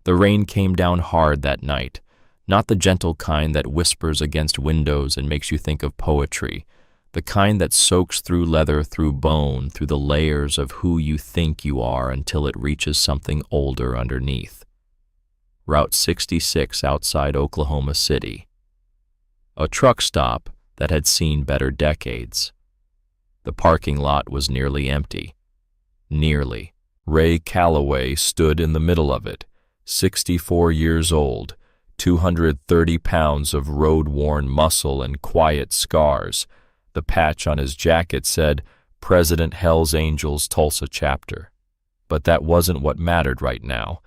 The rain came down hard that night, not the gentle kind that whispers against windows and makes you think of poetry, the kind that soaks through leather, through bone, through the layers of who you think you are until it reaches something older underneath. Route 66 outside Oklahoma City. A truck stop that had seen better decades. The parking lot was nearly empty. Nearly. Ray Calloway stood in the middle of it, 64 years old, 230 pounds of road-worn muscle and quiet scars. The patch on his jacket said, President Hell's Angels Tulsa Chapter. But that wasn't what mattered right now.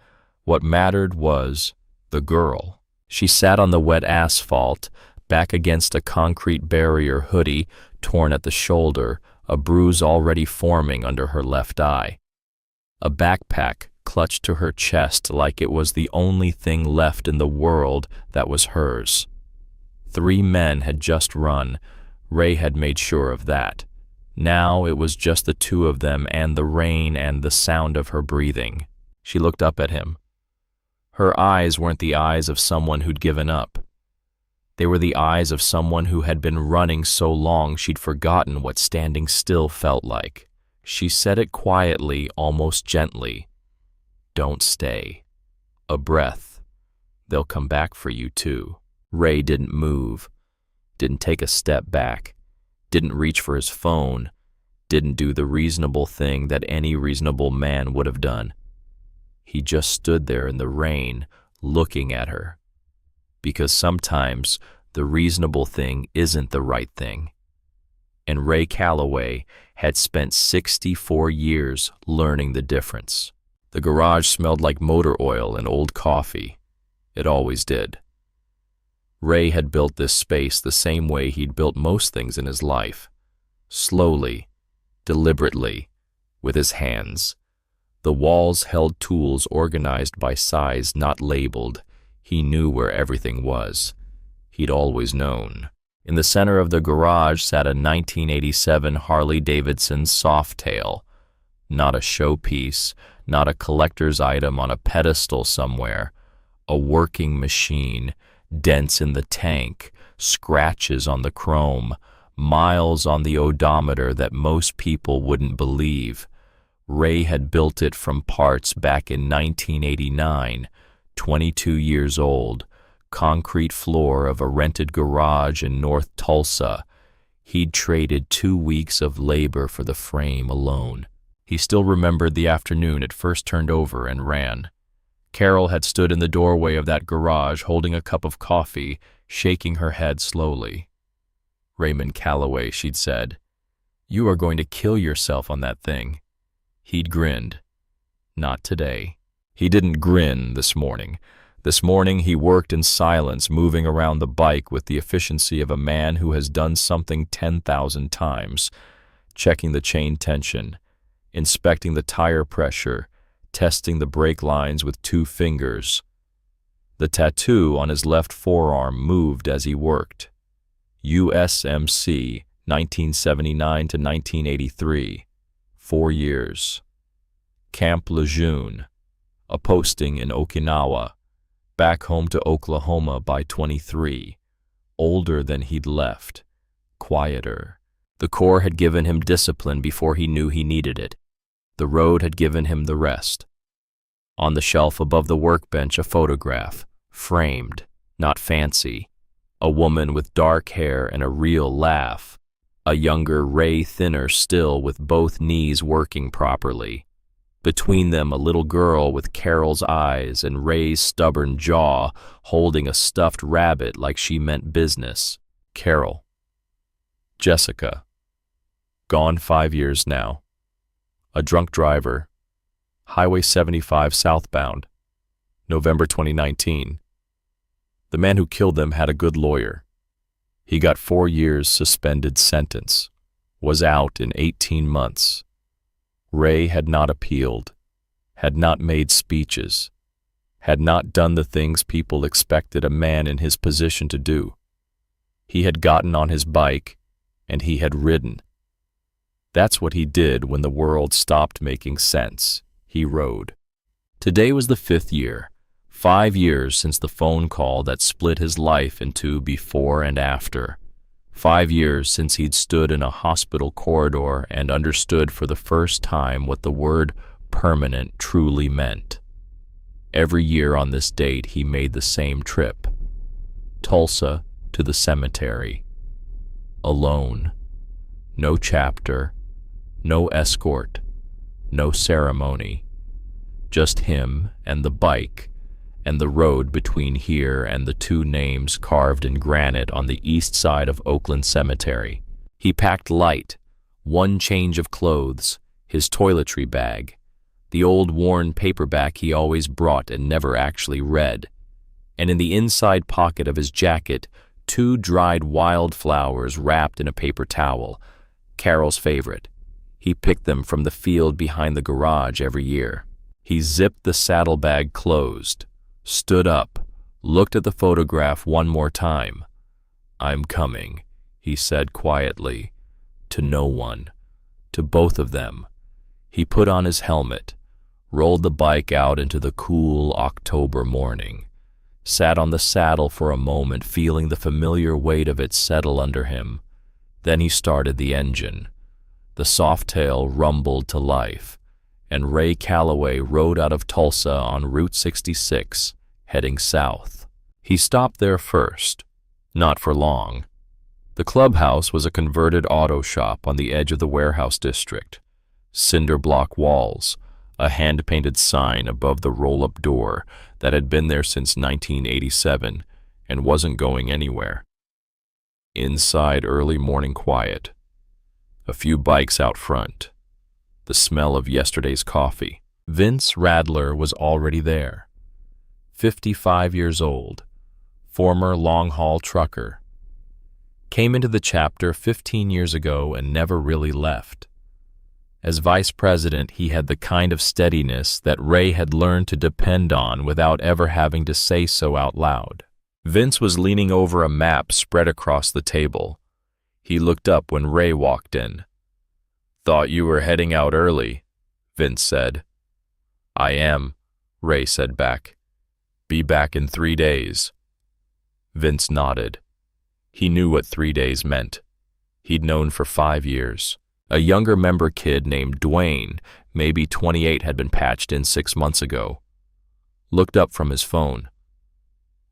What mattered was the girl. She sat on the wet asphalt, back against a concrete barrier, hoodie torn at the shoulder, a bruise already forming under her left eye. A backpack clutched to her chest like it was the only thing left in the world that was hers. 3 men had just run. Ray had made sure of that. Now it was just the 2 of them and the rain and the sound of her breathing. She looked up at him. Her eyes weren't the eyes of someone who'd given up. They were the eyes of someone who had been running so long she'd forgotten what standing still felt like. She said it quietly, almost gently. Don't stay. A breath. They'll come back for you too. Ray didn't move, didn't take a step back, didn't reach for his phone, didn't do the reasonable thing that any reasonable man would have done. He just stood there in the rain, looking at her. Because sometimes the reasonable thing isn't the right thing. And Ray Calloway had spent 64 years learning the difference. The garage smelled like motor oil and old coffee. It always did. Ray had built this space the same way he'd built most things in his life. Slowly, deliberately, with his hands. The walls held tools organized by size, not labeled. He knew where everything was. He'd always known. In the center of the garage sat a 1987 Harley-Davidson Softail. Not a showpiece, not a collector's item on a pedestal somewhere. A working machine, dents in the tank, scratches on the chrome, miles on the odometer that most people wouldn't believe. Ray had built it from parts back in 1989, 22 years old, concrete floor of a rented garage in North Tulsa. He'd traded 2 weeks of labor for the frame alone. He still remembered the afternoon it first turned over and ran. Carol had stood in the doorway of that garage holding a cup of coffee, shaking her head slowly. Raymond Calloway, she'd said, "You are going to kill yourself on that thing." He'd grinned. Not today. He didn't grin this morning. This morning he worked in silence, moving around the bike with the efficiency of a man who has done something 10,000 times, checking the chain tension, inspecting the tire pressure, testing the brake lines with 2 fingers. The tattoo on his left forearm moved as he worked. USMC, 1979 to 1983. 4 years. Camp Lejeune, a posting in Okinawa, back home to Oklahoma by 23, older than he'd left, quieter. The Corps had given him discipline before he knew he needed it. The road had given him the rest. On the shelf above the workbench, a photograph, framed, not fancy, a woman with dark hair and a real laugh. A younger Ray, thinner still, with both knees working properly. Between them, a little girl with Carol's eyes and Ray's stubborn jaw, holding a stuffed rabbit like she meant business. Carol. Jessica. Gone 5 years now. A drunk driver. Highway 75 southbound. November 2019. The man who killed them had a good lawyer. He got 4 years suspended sentence, was out in 18 months. Ray had not appealed, had not made speeches, had not done the things people expected a man in his position to do. He had gotten on his bike, and he had ridden. That's what he did when the world stopped making sense. He rode. Today was the 5th year. 5 years since the phone call that split his life into before and after. 5 years since he'd stood in a hospital corridor and understood for the first time what the word permanent truly meant. Every year on this date he made the same trip. Tulsa to the cemetery. Alone. No chapter, no escort, no ceremony. Just him and the bike, and the road between here and the two names carved in granite on the east side of Oakland Cemetery. He packed light, one change of clothes, his toiletry bag, the old worn paperback he always brought and never actually read, and in the inside pocket of his jacket, 2 dried wildflowers wrapped in a paper towel, Carol's favorite. He picked them from the field behind the garage every year. He zipped the saddlebag closed, stood up, looked at the photograph one more time. "I'm coming," he said quietly, to no one, to both of them. He put on his helmet, rolled the bike out into the cool October morning, sat on the saddle for a moment feeling the familiar weight of it settle under him. Then he started the engine. The Softail rumbled to life, and Ray Calloway rode out of Tulsa on Route 66, heading south. He stopped there first, not for long. The clubhouse was a converted auto shop on the edge of the warehouse district. Cinder block walls, a hand-painted sign above the roll-up door that had been there since 1987 and wasn't going anywhere. Inside, early morning quiet. A few bikes out front. The smell of yesterday's coffee. Vince Radler was already there. 55 years old, former long-haul trucker. Came into the chapter 15 years ago and never really left. As vice president, he had the kind of steadiness that Ray had learned to depend on without ever having to say so out loud. Vince was leaning over a map spread across the table. He looked up when Ray walked in. "Thought you were heading out early," Vince said. "I am," Ray said back. "Be back in 3 days." Vince nodded. He knew what 3 days meant. He'd known for 5 years. A younger member kid named Dwayne, maybe 28, had been patched in 6 months ago. Looked up from his phone.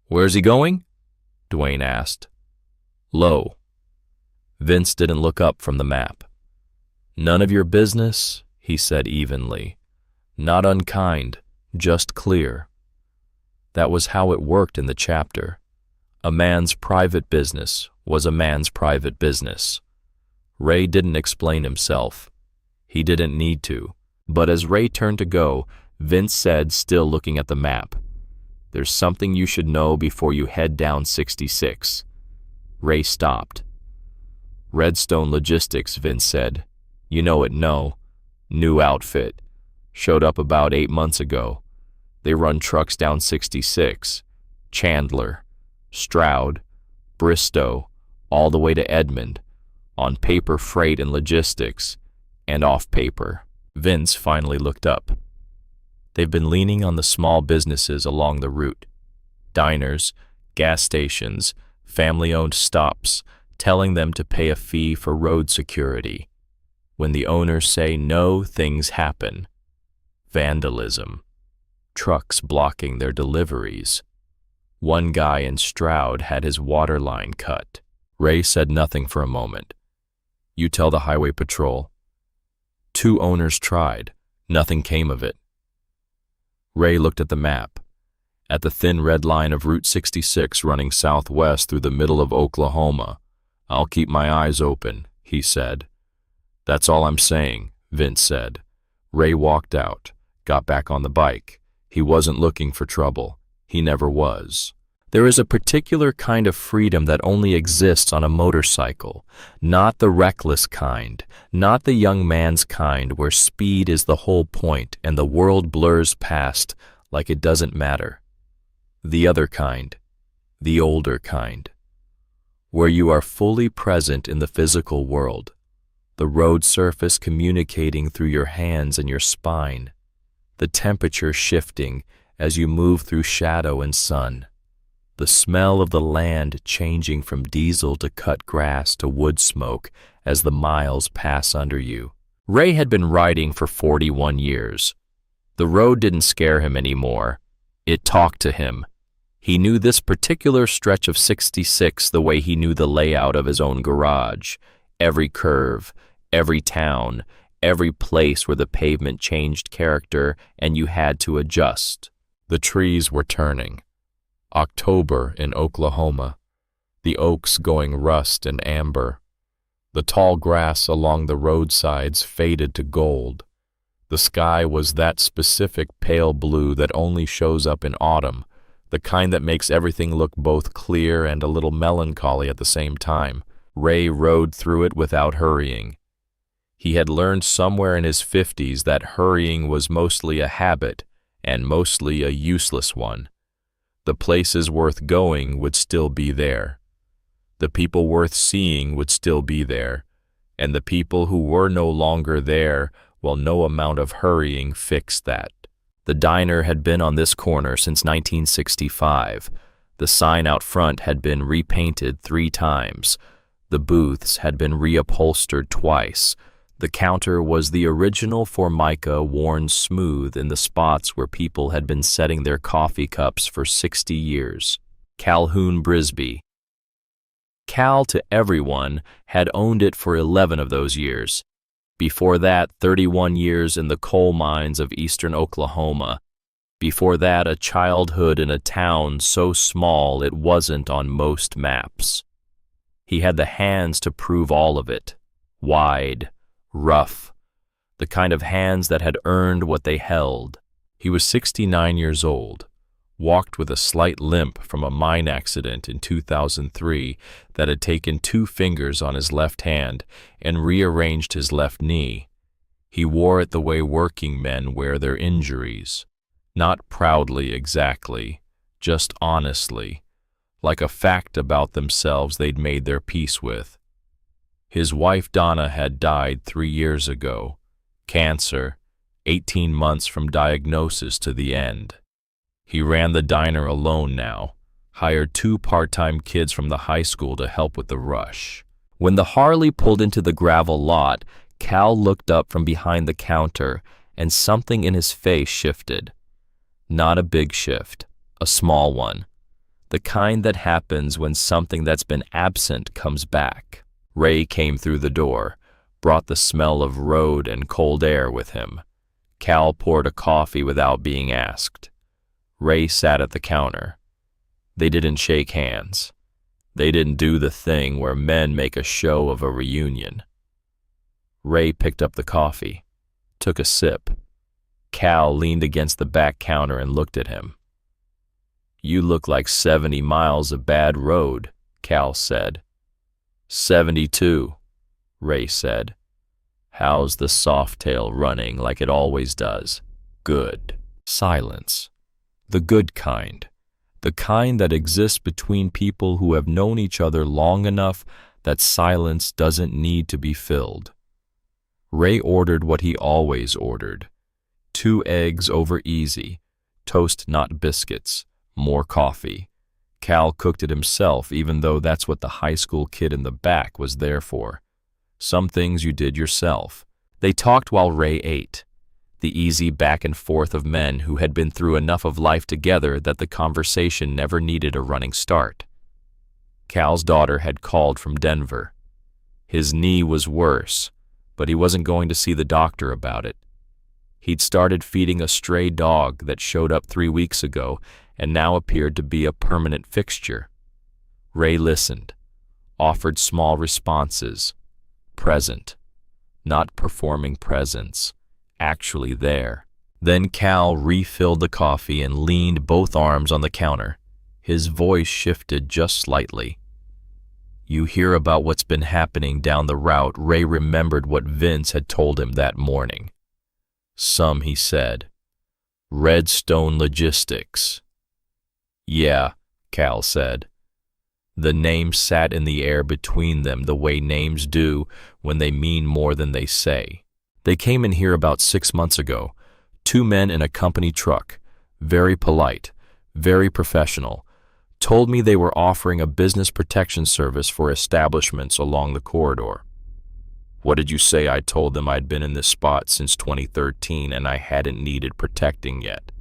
"Where's he going?" Dwayne asked. "Low." Vince didn't look up from the map. "None of your business," he said evenly. Not unkind, just clear. That was how it worked in the chapter. A man's private business was a man's private business. Ray didn't explain himself. He didn't need to. But as Ray turned to go, Vince said, still looking at the map, "There's something you should know before you head down 66. Ray stopped. "Redstone Logistics," Vince said. "You know it, no. New outfit. Showed up about 8 months ago. They run trucks down 66. Chandler, Stroud, Bristow, all the way to Edmond. On paper freight and logistics, and off paper." Vince finally looked up. They've been leaning on the small businesses along the route. Diners, gas stations, family-owned stops, telling them to pay a fee for road security. When the owners say no, things happen. Vandalism. Trucks blocking their deliveries. One guy in Stroud had his water line cut. Ray said nothing for a moment. "You tell the highway patrol." 2 owners tried. Nothing came of it. Ray looked at the map. At the thin red line of Route 66 running southwest through the middle of Oklahoma. "I'll keep my eyes open," he said. "That's all I'm saying," Vince said. Ray walked out, got back on the bike. He wasn't looking for trouble. He never was. There is a particular kind of freedom that only exists on a motorcycle, not the reckless kind, not the young man's kind where speed is the whole point and the world blurs past like it doesn't matter. The other kind, the older kind, where you are fully present in the physical world, the road surface communicating through your hands and your spine, the temperature shifting as you move through shadow and sun. The smell of the land changing from diesel to cut grass to wood smoke as the miles pass under you. Ray had been riding for 41 years. The road didn't scare him anymore. It talked to him. He knew this particular stretch of 66 the way he knew the layout of his own garage. Every curve, every town, every place where the pavement changed character and you had to adjust. The trees were turning. October in Oklahoma. The oaks going rust and amber. The tall grass along the roadsides faded to gold. The sky was that specific pale blue that only shows up in autumn, the kind that makes everything look both clear and a little melancholy at the same time. Ray rode through it without hurrying. He had learned somewhere in his 50s that hurrying was mostly a habit and mostly a useless one. The places worth going would still be there. The people worth seeing would still be there, and the people who were no longer there, well, no amount of hurrying fixed that. The diner had been on this corner since 1965. The sign out front had been repainted 3 times. The booths had been reupholstered twice. The counter was the original Formica worn smooth in the spots where people had been setting their coffee cups for 60 years. Calhoun Brisby. Cal to everyone had owned it for 11 of those years. Before that, 31 years in the coal mines of eastern Oklahoma. Before that, a childhood in a town so small it wasn't on most maps. He had the hands to prove all of it. Wide, rough, the kind of hands that had earned what they held. He was 69 years old, walked with a slight limp from a mine accident in 2003 that had taken 2 fingers on his left hand and rearranged his left knee. He wore it the way working men wear their injuries, not proudly exactly, just honestly, like a fact about themselves they'd made their peace with. His wife Donna had died 3 years ago. Cancer, 18 months from diagnosis to the end. He ran the diner alone now, hired 2 part-time kids from the high school to help with the rush. When the Harley pulled into the gravel lot, Cal looked up from behind the counter and something in his face shifted. Not a big shift, a small one. The kind that happens when something that's been absent comes back. Ray came through the door, brought the smell of road and cold air with him. Cal poured a coffee without being asked. Ray sat at the counter. They didn't shake hands. They didn't do the thing where men make a show of a reunion. Ray picked up the coffee, took a sip. Cal leaned against the back counter and looked at him. "You look like 70 miles of bad road," Cal said. 72, Ray said. "How's the Softail running like it always does?" "Good." Silence. The good kind. The kind that exists between people who have known each other long enough that silence doesn't need to be filled. Ray ordered what he always ordered. 2 eggs over easy, toast not biscuits, more coffee. Cal cooked it himself, even though that's what the high school kid in the back was there for. Some things you did yourself. They talked while Ray ate. The easy back and forth of men who had been through enough of life together that the conversation never needed a running start. Cal's daughter had called from Denver. His knee was worse, but he wasn't going to see the doctor about it. He'd started feeding a stray dog that showed up 3 weeks ago and now appeared to be a permanent fixture. Ray listened, offered small responses, present, not performing presence, actually there. Then Cal refilled the coffee and leaned both arms on the counter. His voice shifted just slightly. "You hear about what's been happening down the route." Ray remembered what Vince had told him that morning. "Some," he said. "Redstone Logistics." "Yeah," Cal said. The name sat in the air between them the way names do when they mean more than they say. "They came in here about 6 months ago. 2 men in a company truck. Very polite, very professional. Told me they were offering a business protection service for establishments along the corridor. What did you say? I told them I'd been in this spot since 2013 and I hadn't needed protecting yet.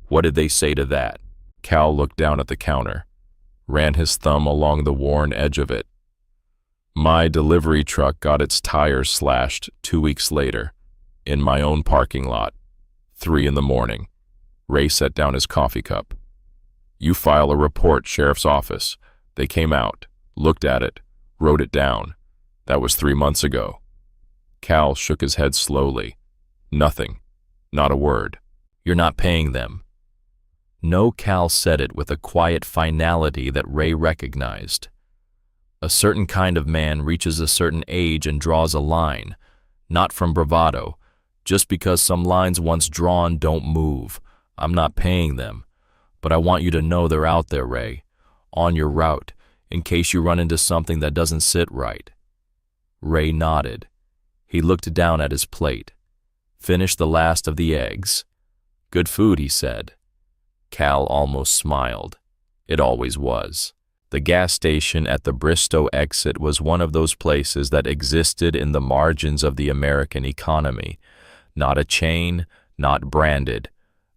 What did they say to that? Cal looked down at the counter, ran his thumb along the worn edge of it. My delivery truck got its tires slashed 2 weeks later, in my own parking lot, 3 a.m. Ray set down his coffee cup. You file a report, sheriff's office. They came out, looked at it, wrote it down. That was 3 months ago. Cal shook his head slowly. Nothing. Not a word. You're not paying them. No, Cal said it with a quiet finality that Ray recognized. A certain kind of man reaches a certain age and draws a line, not from bravado, just because some lines once drawn don't move. I'm not paying them, but I want you to know they're out there, Ray, on your route, in case you run into something that doesn't sit right. Ray nodded. He looked down at his plate. Finished the last of the eggs. Good food, he said. Cal almost smiled. It always was. The gas station at the Bristow exit was one of those places that existed in the margins of the American economy. Not a chain, not branded.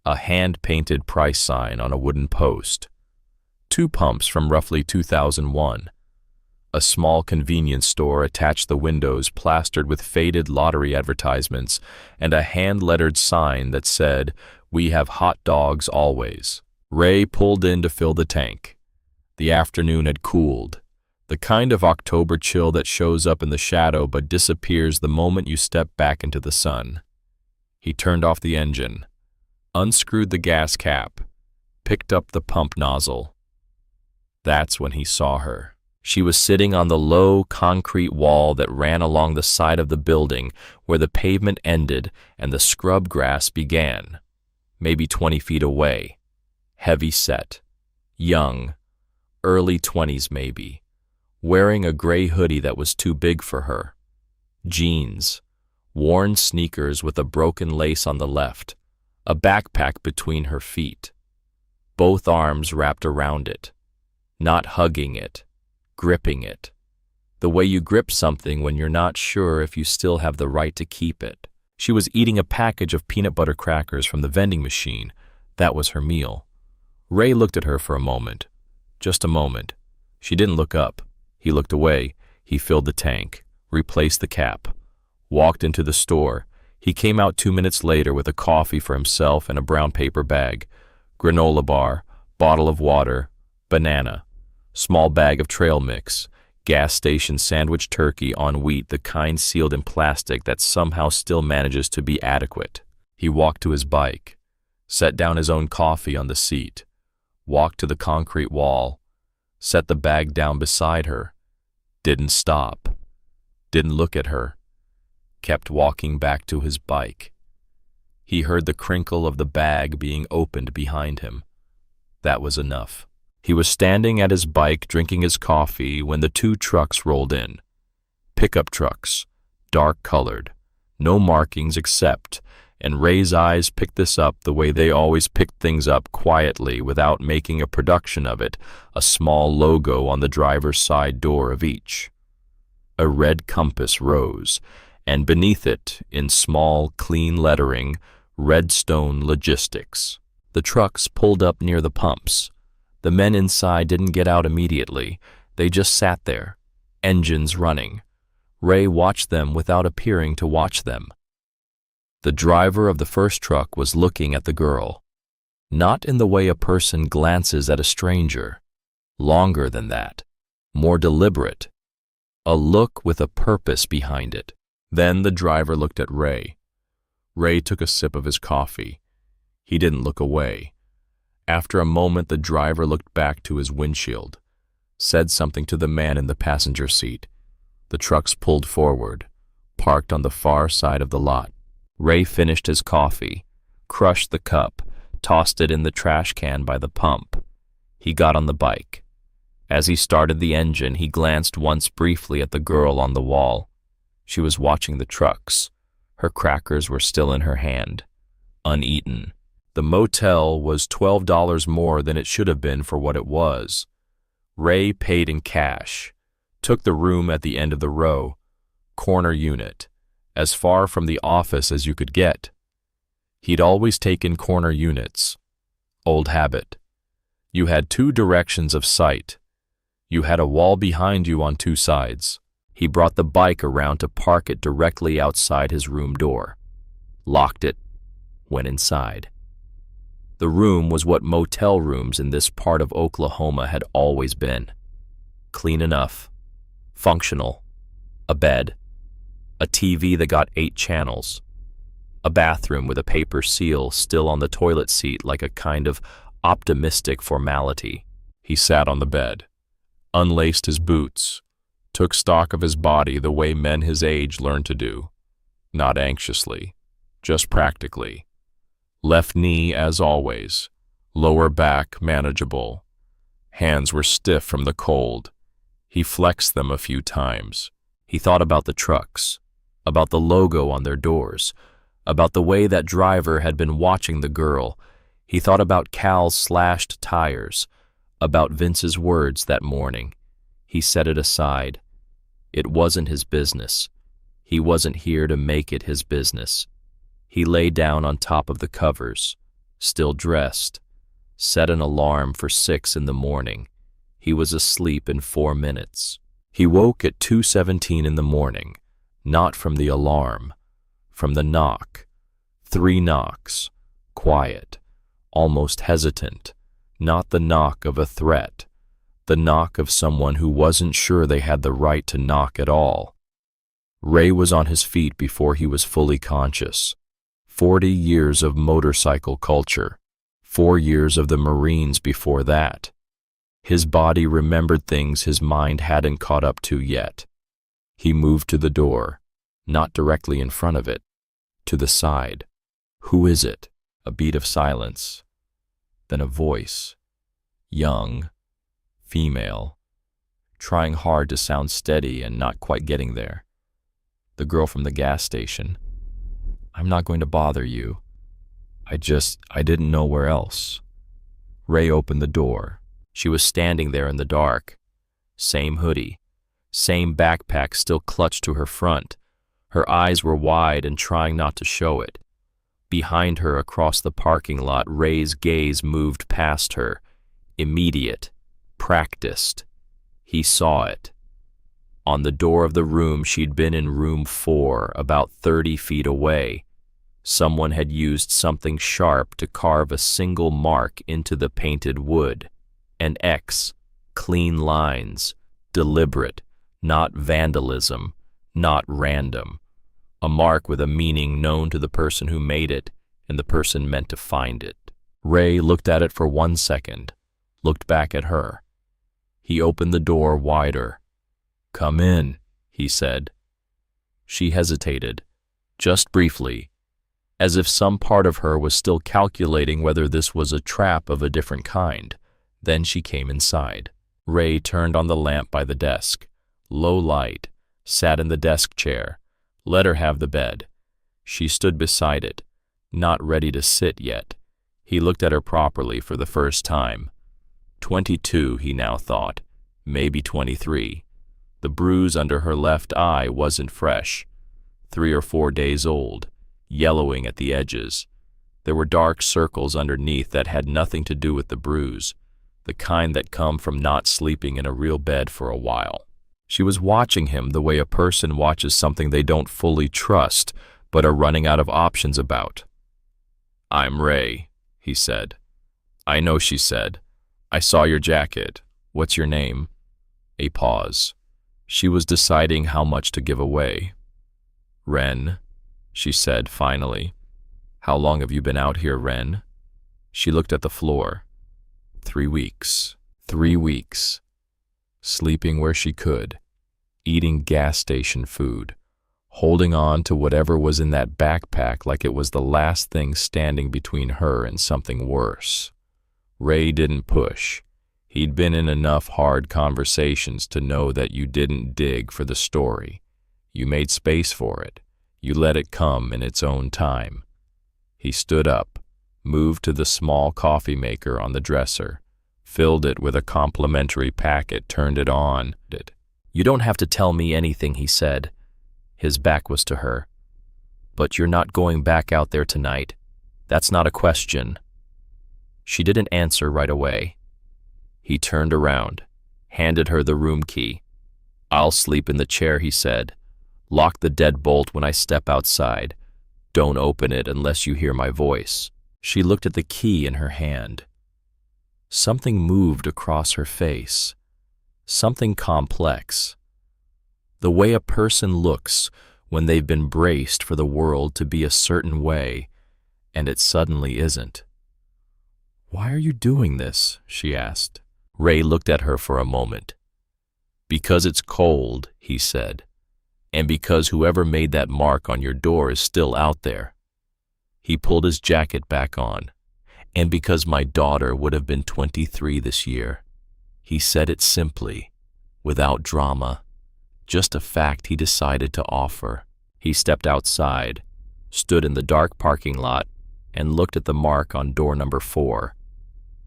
A hand-painted price sign on a wooden post. 2 pumps from roughly 2001. A small convenience store attached the windows plastered with faded lottery advertisements and a hand-lettered sign that said, "We have hot dogs always." Ray pulled in to fill the tank. The afternoon had cooled, the kind of October chill that shows up in the shadow but disappears the moment you step back into the sun. He turned off the engine, unscrewed the gas cap, picked up the pump nozzle. That's when he saw her. She was sitting on the low concrete wall that ran along the side of the building where the pavement ended and the scrub grass began, maybe 20 feet away. Heavy set, young, early 20s maybe, wearing a gray hoodie that was too big for her. Jeans, worn sneakers with a broken lace on the left, a backpack between her feet. Both arms wrapped around it, not hugging it, gripping it. The way you grip something when you're not sure if you still have the right to keep it. She was eating a package of peanut butter crackers from the vending machine. That was her meal. Ray looked at her for a moment. Just a moment. She didn't look up. He looked away. He filled the tank, replaced the cap, walked into the store. He came out 2 minutes later with a coffee for himself and a brown paper bag, granola bar, bottle of water, banana, small bag of trail mix, gas station sandwich turkey on wheat, the kind sealed in plastic that somehow still manages to be adequate. He walked to his bike, set down his own coffee on the seat, walked to the concrete wall, set the bag down beside her, didn't stop, didn't look at her, kept walking back to his bike. He heard the crinkle of the bag being opened behind him. That was enough. He was standing at his bike drinking his coffee when the 2 trucks rolled in. Pickup trucks, dark-colored, no markings except, and Ray's eyes picked this up the way they always picked things up quietly without making a production of it, a small logo on the driver's side door of each. A red compass rose, and beneath it, in small, clean lettering, Redstone Logistics. The trucks pulled up near the pumps. The men inside didn't get out immediately. They just sat there, engines running. Ray watched them without appearing to watch them. The driver of the first truck was looking at the girl, not in the way a person glances at a stranger. Longer than that, more deliberate. A look with a purpose behind it. Then the driver looked at Ray. Ray took a sip of his coffee. He didn't look away. After a moment, the driver looked back to his windshield, said something to the man in the passenger seat. The trucks pulled forward, parked on the far side of the lot. Ray finished his coffee, crushed the cup, tossed it in the trash can by the pump. He got on the bike. As he started the engine, he glanced once briefly at the girl on the wall. She was watching the trucks. Her crackers were still in her hand, uneaten. The motel was $12 more than it should have been for what it was. Ray paid in cash, took the room at the end of the row, corner unit, as far from the office as you could get. He'd always taken corner units. Old habit. You had two directions of sight. You had a wall behind you on two sides. He brought the bike around to park it directly outside his room door. Locked it. Went inside. The room was what motel rooms in this part of Oklahoma had always been. Clean enough. Functional. A bed. A TV that got 8 channels. A bathroom with a paper seal still on the toilet seat like a kind of optimistic formality. He sat on the bed, unlaced his boots, took stock of his body the way men his age learn to do. Not anxiously, just practically. Left knee as always, lower back manageable. Hands were stiff from the cold. He flexed them a few times. He thought about the trucks, about the logo on their doors, about the way that driver had been watching the girl. He thought about Cal's slashed tires, about Vince's words that morning. He set it aside. It wasn't his business. He wasn't here to make it his business. He lay down on top of the covers, still dressed, set an alarm for 6 in the morning. He was asleep in 4 minutes. He woke at 2:17 in the morning, not from the alarm, from the knock. 3 knocks, quiet, almost hesitant, not the knock of a threat, the knock of someone who wasn't sure they had the right to knock at all. Ray was on his feet before he was fully conscious. 40 years of motorcycle culture, 4 years of the Marines before that. His body remembered things his mind hadn't caught up to yet. He moved to the door, not directly in front of it, to the side. Who is it? A beat of silence. Then a voice. Young, female, trying hard to sound steady and not quite getting there. The girl from the gas station. I'm not going to bother you. I didn't know where else. Ray opened the door. She was standing there in the dark. Same hoodie, same backpack still clutched to her front. Her eyes were wide and trying not to show it. Behind her across the parking lot, Ray's gaze moved past her. Immediate, practiced. He saw it. On the door of the room she'd been in, room 4, about 30 feet away. Someone had used something sharp to carve a single mark into the painted wood. An X, clean lines, deliberate, not vandalism, not random. A mark with a meaning known to the person who made it and the person meant to find it. Ray looked at it for 1 second, looked back at her. He opened the door wider. "Come in," he said. She hesitated, just briefly, as if some part of her was still calculating whether this was a trap of a different kind. Then she came inside. Ray turned on the lamp by the desk. Low light, sat in the desk chair, let her have the bed. She stood beside it, not ready to sit yet. He looked at her properly for the first time. 22, he now thought, maybe 23. The bruise under her left eye wasn't fresh, 3 or 4 days old, yellowing at the edges. There were dark circles underneath that had nothing to do with the bruise, the kind that come from not sleeping in a real bed for a while. She was watching him the way a person watches something they don't fully trust, but are running out of options about. "I'm Ray," he said. "I know," she said. "I saw your jacket. What's your name?" A pause. She was deciding how much to give away. "Ren," she said finally. "How long have you been out here, Ren?" She looked at the floor. 3 weeks. 3 weeks. Sleeping where she could, eating gas station food, holding on to whatever was in that backpack like it was the last thing standing between her and something worse. Ray didn't push. He'd been in enough hard conversations to know that you didn't dig for the story. You made space for it. You let it come in its own time. He stood up, moved to the small coffee maker on the dresser, filled it with a complimentary packet, turned it on. "You don't have to tell me anything," he said. His back was to her. "But you're not going back out there tonight. That's not a question." She didn't answer right away. He turned around, handed her the room key. "I'll sleep in the chair," he said. "Lock the deadbolt when I step outside. Don't open it unless you hear my voice." She looked at the key in her hand. Something moved across her face. Something complex. The way a person looks when they've been braced for the world to be a certain way, and it suddenly isn't. "Why are you doing this?" she asked. Ray looked at her for a moment. "Because it's cold," he said, "and because whoever made that mark on your door is still out there." He pulled his jacket back on. "And because my daughter would have been 23 this year." He said it simply, without drama, just a fact he decided to offer. He stepped outside, stood in the dark parking lot, and looked at the mark on door number 4.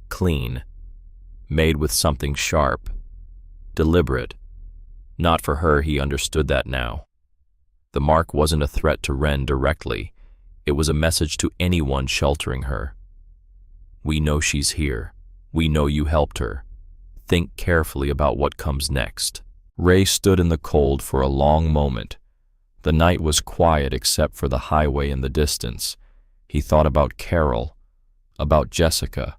Clean, made with something sharp, deliberate. Not for her, he understood that now. The mark wasn't a threat to Ren directly. It was a message to anyone sheltering her. "We know she's here. We know you helped her. Think carefully about what comes next." Ray stood in the cold for a long moment. The night was quiet except for the highway in the distance. He thought about Carol, about Jessica,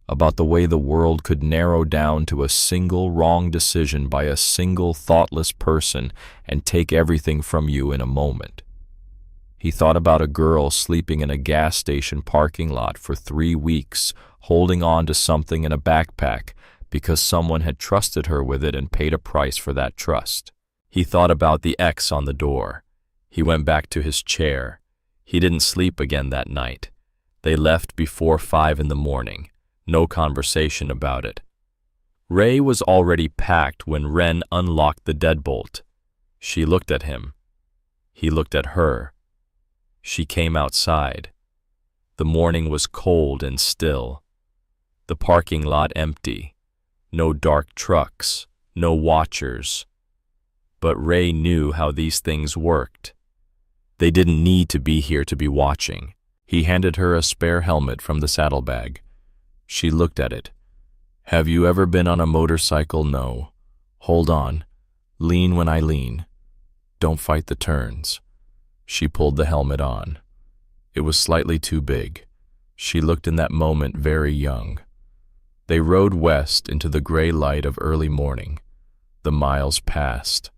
about the way the world could narrow down to a single wrong decision by a single thoughtless person and take everything from you in a moment. He thought about a girl sleeping in a gas station parking lot for 3 weeks, holding on to something in a backpack because someone had trusted her with it and paid a price for that trust. He thought about the X on the door. He went back to his chair. He didn't sleep again that night. They left before 5 in the morning. No conversation about it. Ray was already packed when Ren unlocked the deadbolt. She looked at him. He looked at her. She came outside. The morning was cold and still. The parking lot empty. No dark trucks. No watchers. But Ray knew how these things worked. They didn't need to be here to be watching. He handed her a spare helmet from the saddlebag. She looked at it. "Have you ever been on a motorcycle? No. Hold on. Lean when I lean. Don't fight the turns." She pulled the helmet on. It was slightly too big. She looked in that moment very young. They rode west into the gray light of early morning. The miles passed.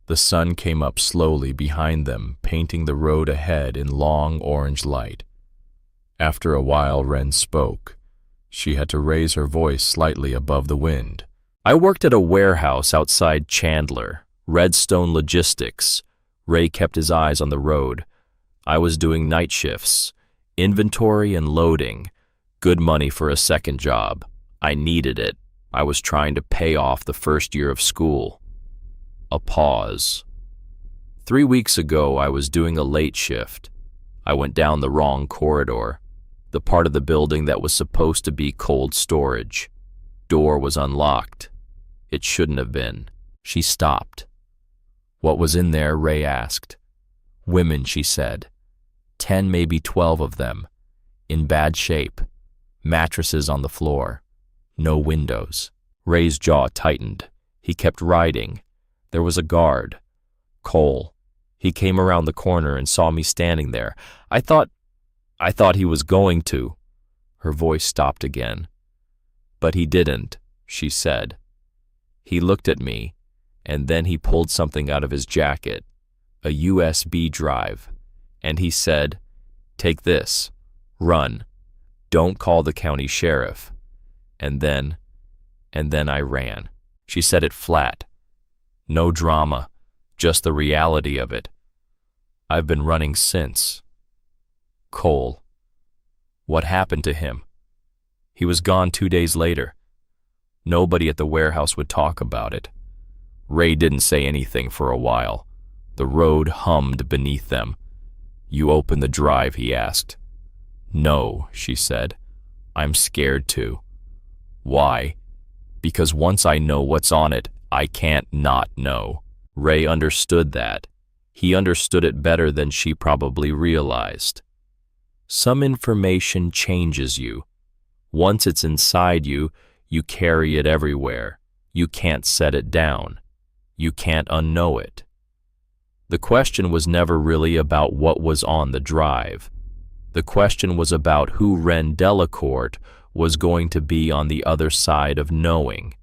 The sun came up slowly behind them, painting the road ahead in long orange light. After a while, Ren spoke. She had to raise her voice slightly above the wind. "I worked at a warehouse outside Chandler, Redstone Logistics." Ray kept his eyes on the road. "I was doing night shifts, inventory and loading. Good money for a second job. I needed it. I was trying to pay off the first year of school." A pause. "3 weeks ago, I was doing a late shift. I went down the wrong corridor, the part of the building that was supposed to be cold storage. Door was unlocked. It shouldn't have been." She stopped. "What was in there?" Ray asked. "Women," she said. 10, maybe 12 of them. In bad shape. Mattresses on the floor. No windows. Ray's jaw tightened. He kept riding. There was a guard. Cole. He came around the corner and saw me standing there. I thought he was going to." Her voice stopped again. "But he didn't," she said. "He looked at me, and then he pulled something out of his jacket, a USB drive, and he said, 'Take this. Run. Don't call the county sheriff.' And then I ran." She said it flat. No drama, just the reality of it. "I've been running since." Cole. What happened to him? He was gone 2 days later. Nobody at the warehouse would talk about it. Ray didn't say anything for a while. The road hummed beneath them. "You open the drive?" he asked. "No," she said. "I'm scared to." "Why?" "Because once I know what's on it, I can't not know." Ray understood that. He understood it better than she probably realized. Some information changes you. Once it's inside you, you carry it everywhere. You can't set it down. You can't unknow it. The question was never really about what was on the drive. The question was about who Ren Delacourt was going to be on the other side of knowing.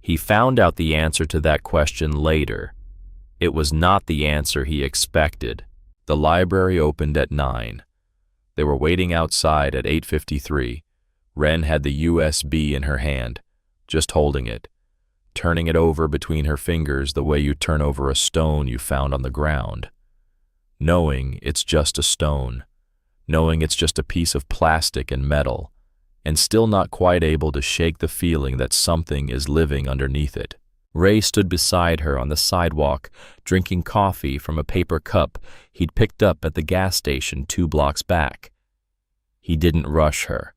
He found out the answer to that question later. It was not the answer he expected. The library opened at 9. They were waiting outside at 8:53. Ren had the USB in her hand, just holding it, turning it over between her fingers the way you turn over a stone you found on the ground. Knowing it's just a stone, knowing it's just a piece of plastic and metal, and still not quite able to shake the feeling that something is living underneath it. Ray stood beside her on the sidewalk, drinking coffee from a paper cup he'd picked up at the gas station 2 blocks back. He didn't rush her.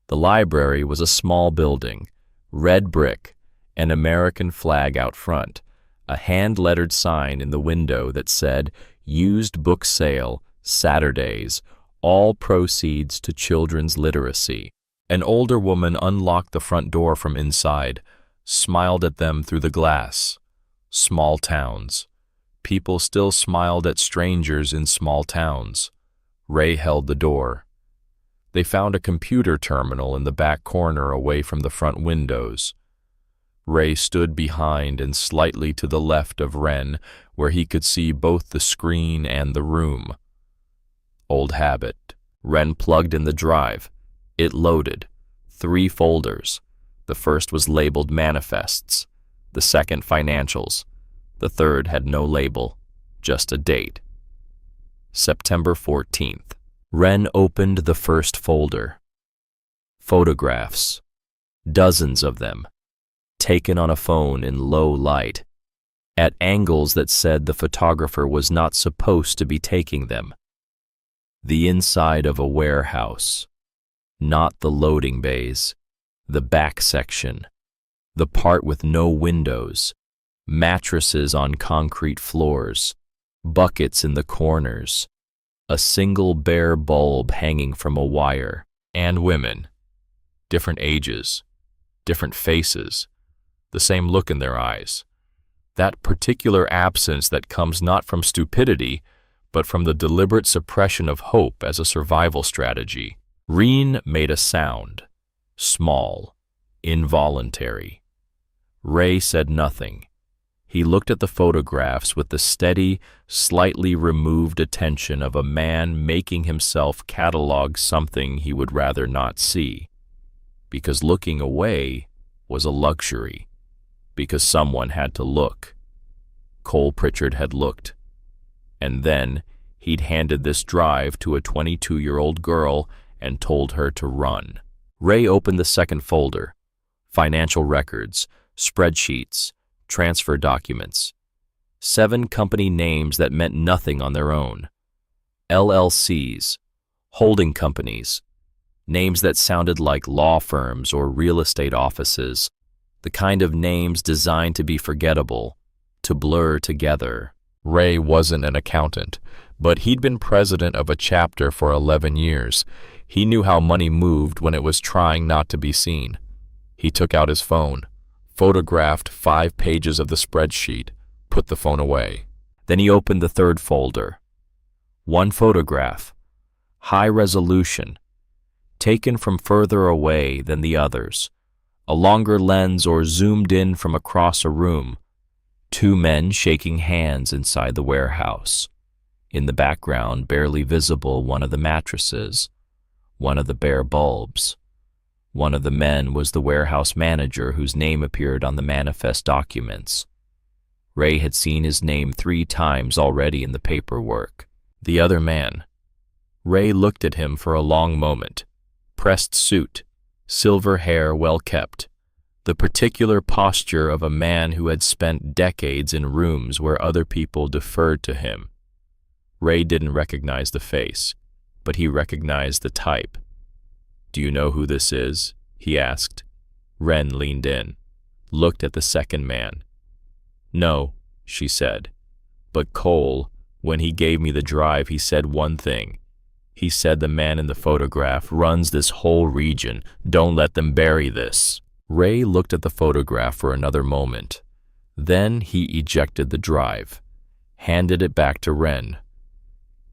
The library was a small building, red brick, an American flag out front, a hand-lettered sign in the window that said, "Used book sale, Saturdays, all proceeds to children's literacy." An older woman unlocked the front door from inside, smiled at them through the glass. Small towns. People still smiled at strangers in small towns. Ray held the door. They found a computer terminal in the back corner away from the front windows. Ray stood behind and slightly to the left of Ren, where he could see both the screen and the room. Old habit. Ren plugged in the drive. It loaded. 3 folders. The first was labeled manifests, the second financials. The third had no label, just a date. September 14th. Ren opened the first folder. Photographs. Dozens of them. Taken on a phone in low light, at angles that said the photographer was not supposed to be taking them. The inside of a warehouse. Not the loading bays. The back section, the part with no windows, mattresses on concrete floors, buckets in the corners, a single bare bulb hanging from a wire, and women, different ages, different faces, the same look in their eyes. That particular absence that comes not from stupidity, but from the deliberate suppression of hope as a survival strategy. Reen made a sound. Small, involuntary. Ray said nothing. He looked at the photographs with the steady, slightly removed attention of a man making himself catalog something he would rather not see. Because looking away was a luxury. Because someone had to look. Cole Pritchard had looked. And then he'd handed this drive to a 22-year-old girl and told her to run. Ray opened the second folder. Financial records, spreadsheets, transfer documents. 7 company names that meant nothing on their own. LLCs, holding companies, names that sounded like law firms or real estate offices, the kind of names designed to be forgettable, to blur together. Ray wasn't an accountant, but he'd been president of a chapter for 11 years. He knew how money moved when it was trying not to be seen. He took out his phone, photographed 5 pages of the spreadsheet, put the phone away. Then he opened the third folder. 1 photograph, high resolution, taken from further away than the others, a longer lens or zoomed in from across a room. 2 men shaking hands inside the warehouse. In the background, barely visible, one of the mattresses. One of the bare bulbs. One of the men was the warehouse manager whose name appeared on the manifest documents. Ray had seen his name 3 times already in the paperwork. The other man. Ray looked at him for a long moment. Pressed suit, silver hair well kept. The particular posture of a man who had spent decades in rooms where other people deferred to him. Ray didn't recognize the face, but he recognized the type. "Do you know who this is?" he asked. Ren leaned in, looked at the second man. "No," she said. "But Cole, when he gave me the drive, he said one thing. He said the man in the photograph runs this whole region. Don't let them bury this." Ray looked at the photograph for another moment. Then he ejected the drive, handed it back to Ren.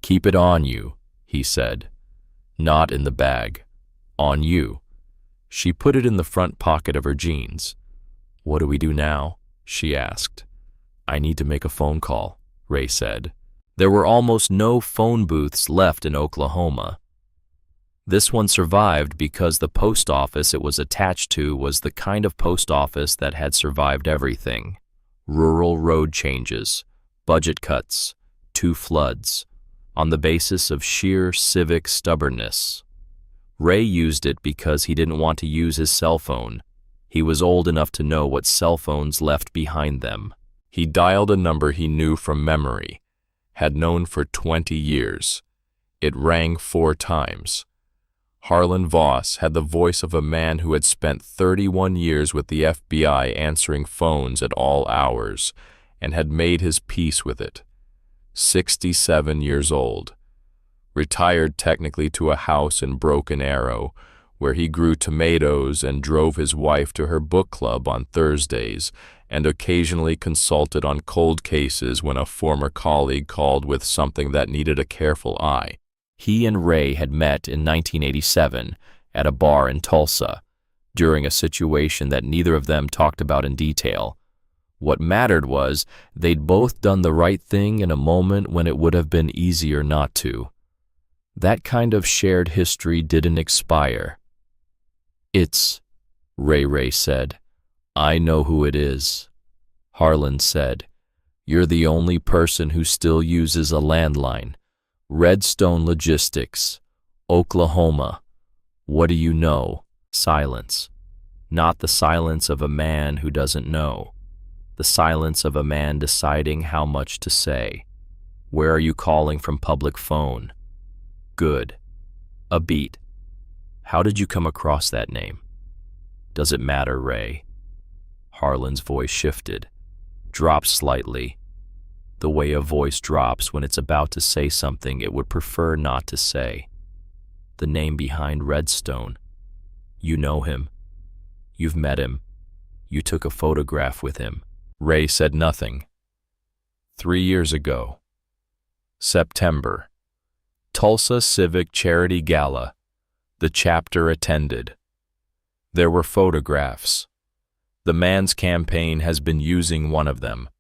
"Keep it on you," he said. "Not in the bag. On you." She put it in the front pocket of her jeans. "What do we do now?" she asked. "I need to make a phone call," Ray said. There were almost no phone booths left in Oklahoma. This one survived because the post office it was attached to was the kind of post office that had survived everything. Rural road changes, budget cuts, 2 floods, on the basis of sheer civic stubbornness. Ray used it because he didn't want to use his cell phone. He was old enough to know what cell phones left behind them. He dialed a number he knew from memory, had known for 20 years. It rang 4 times. Harlan Voss had the voice of a man who had spent 31 years with the FBI answering phones at all hours and had made his peace with it. 67 years old. Retired technically to a house in Broken Arrow, where he grew tomatoes and drove his wife to her book club on Thursdays and occasionally consulted on cold cases when a former colleague called with something that needed a careful eye. He and Ray had met in 1987 at a bar in Tulsa, during a situation that neither of them talked about in detail. What mattered was they'd both done the right thing in a moment when it would have been easier not to. That kind of shared history didn't expire. "It's," Ray said. "I know who it is." Harlan said, "You're the only person who still uses a landline. Redstone Logistics, Oklahoma. What do you know?" Silence. Not the silence of a man who doesn't know. The silence of a man deciding how much to say. "Where are you calling from? Public phone." "Good. A beat. How did you come across that name?" "Does it matter, Ray?" Harlan's voice shifted, dropped slightly, the way a voice drops when it's about to say something it would prefer not to say. "The name behind Redstone. You know him. You've met him. You took a photograph with him." Ray said nothing. 3 years ago. September. Tulsa Civic Charity Gala. The chapter attended. There were photographs. The man's campaign has been using one of them.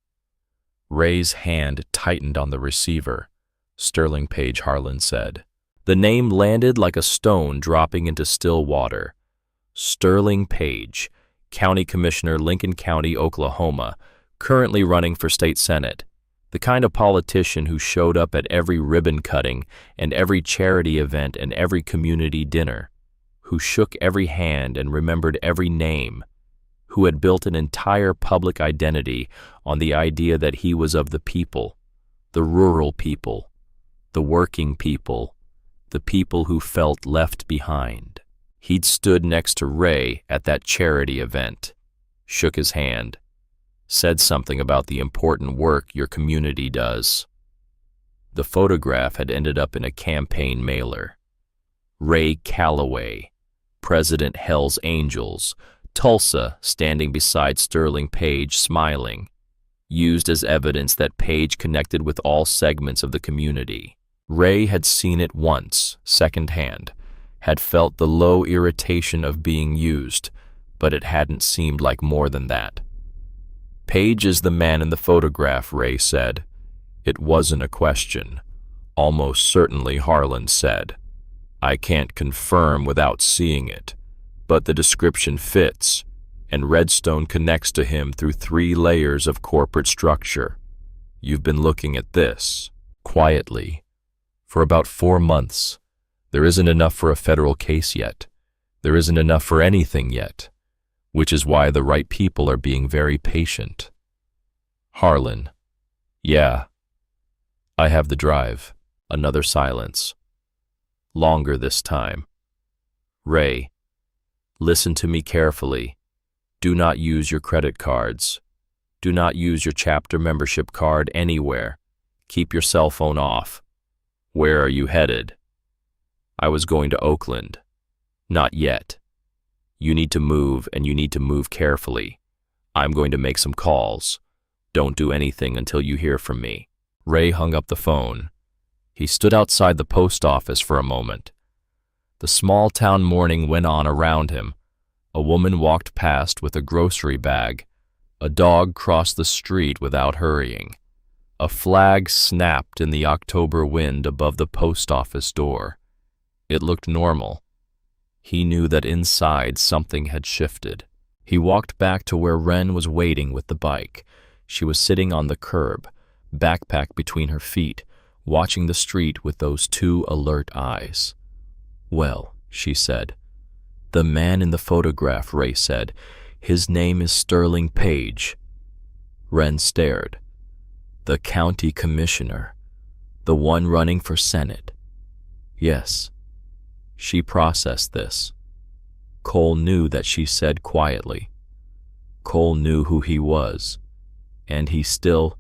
Ray's hand tightened on the receiver. "Sterling Page," Harlan said. The name landed like a stone dropping into still water. Sterling Page, County Commissioner, Lincoln County, Oklahoma, currently running for state senate. The kind of politician who showed up at every ribbon cutting and every charity event and every community dinner, who shook every hand and remembered every name, who had built an entire public identity on the idea that he was of the people, the rural people, the working people, the people who felt left behind. He'd stood next to Ray at that charity event, shook his hand, said something about the important work your community does. The photograph had ended up in a campaign mailer. Ray Calloway, President Hell's Angels, Tulsa, standing beside Sterling Page, smiling, used as evidence that Page connected with all segments of the community. Ray had seen it once, secondhand, had felt the low irritation of being used, but it hadn't seemed like more than that. "Page is the man in the photograph," Ray said. It wasn't a question. "Almost certainly," Harlan said. "I can't confirm without seeing it, but the description fits, and Redstone connects to him through 3 layers of corporate structure. You've been looking at this, quietly, for about 4 months. There isn't enough for a federal case yet. There isn't enough for anything yet, which is why the right people are being very patient." Harlan: "Yeah. I have the drive." Another silence. Longer this time. Ray, listen to me carefully. Do not use your credit cards. Do not use your chapter membership card anywhere. Keep your cell phone off. Where are you headed? I was going to Oakland. Not yet. You need to move, and you need to move carefully. I'm going to make some calls. Don't do anything until you hear from me. Ray hung up the phone. He stood outside the post office for a moment. The small-town morning went on around him. A woman walked past with a grocery bag. A dog crossed the street without hurrying. A flag snapped in the October wind above the post office door. It looked normal. He knew that inside something had shifted. He walked back to where Ren was waiting with the bike. She was sitting on the curb, backpack between her feet, watching the street with those two alert eyes. "Well," she said. "The man in the photograph," Ray said. "His name is Sterling Page." Ren stared. "The county commissioner. The one running for Senate." "Yes." She processed this. Cole knew that she said quietly. Cole knew who he was. "And he still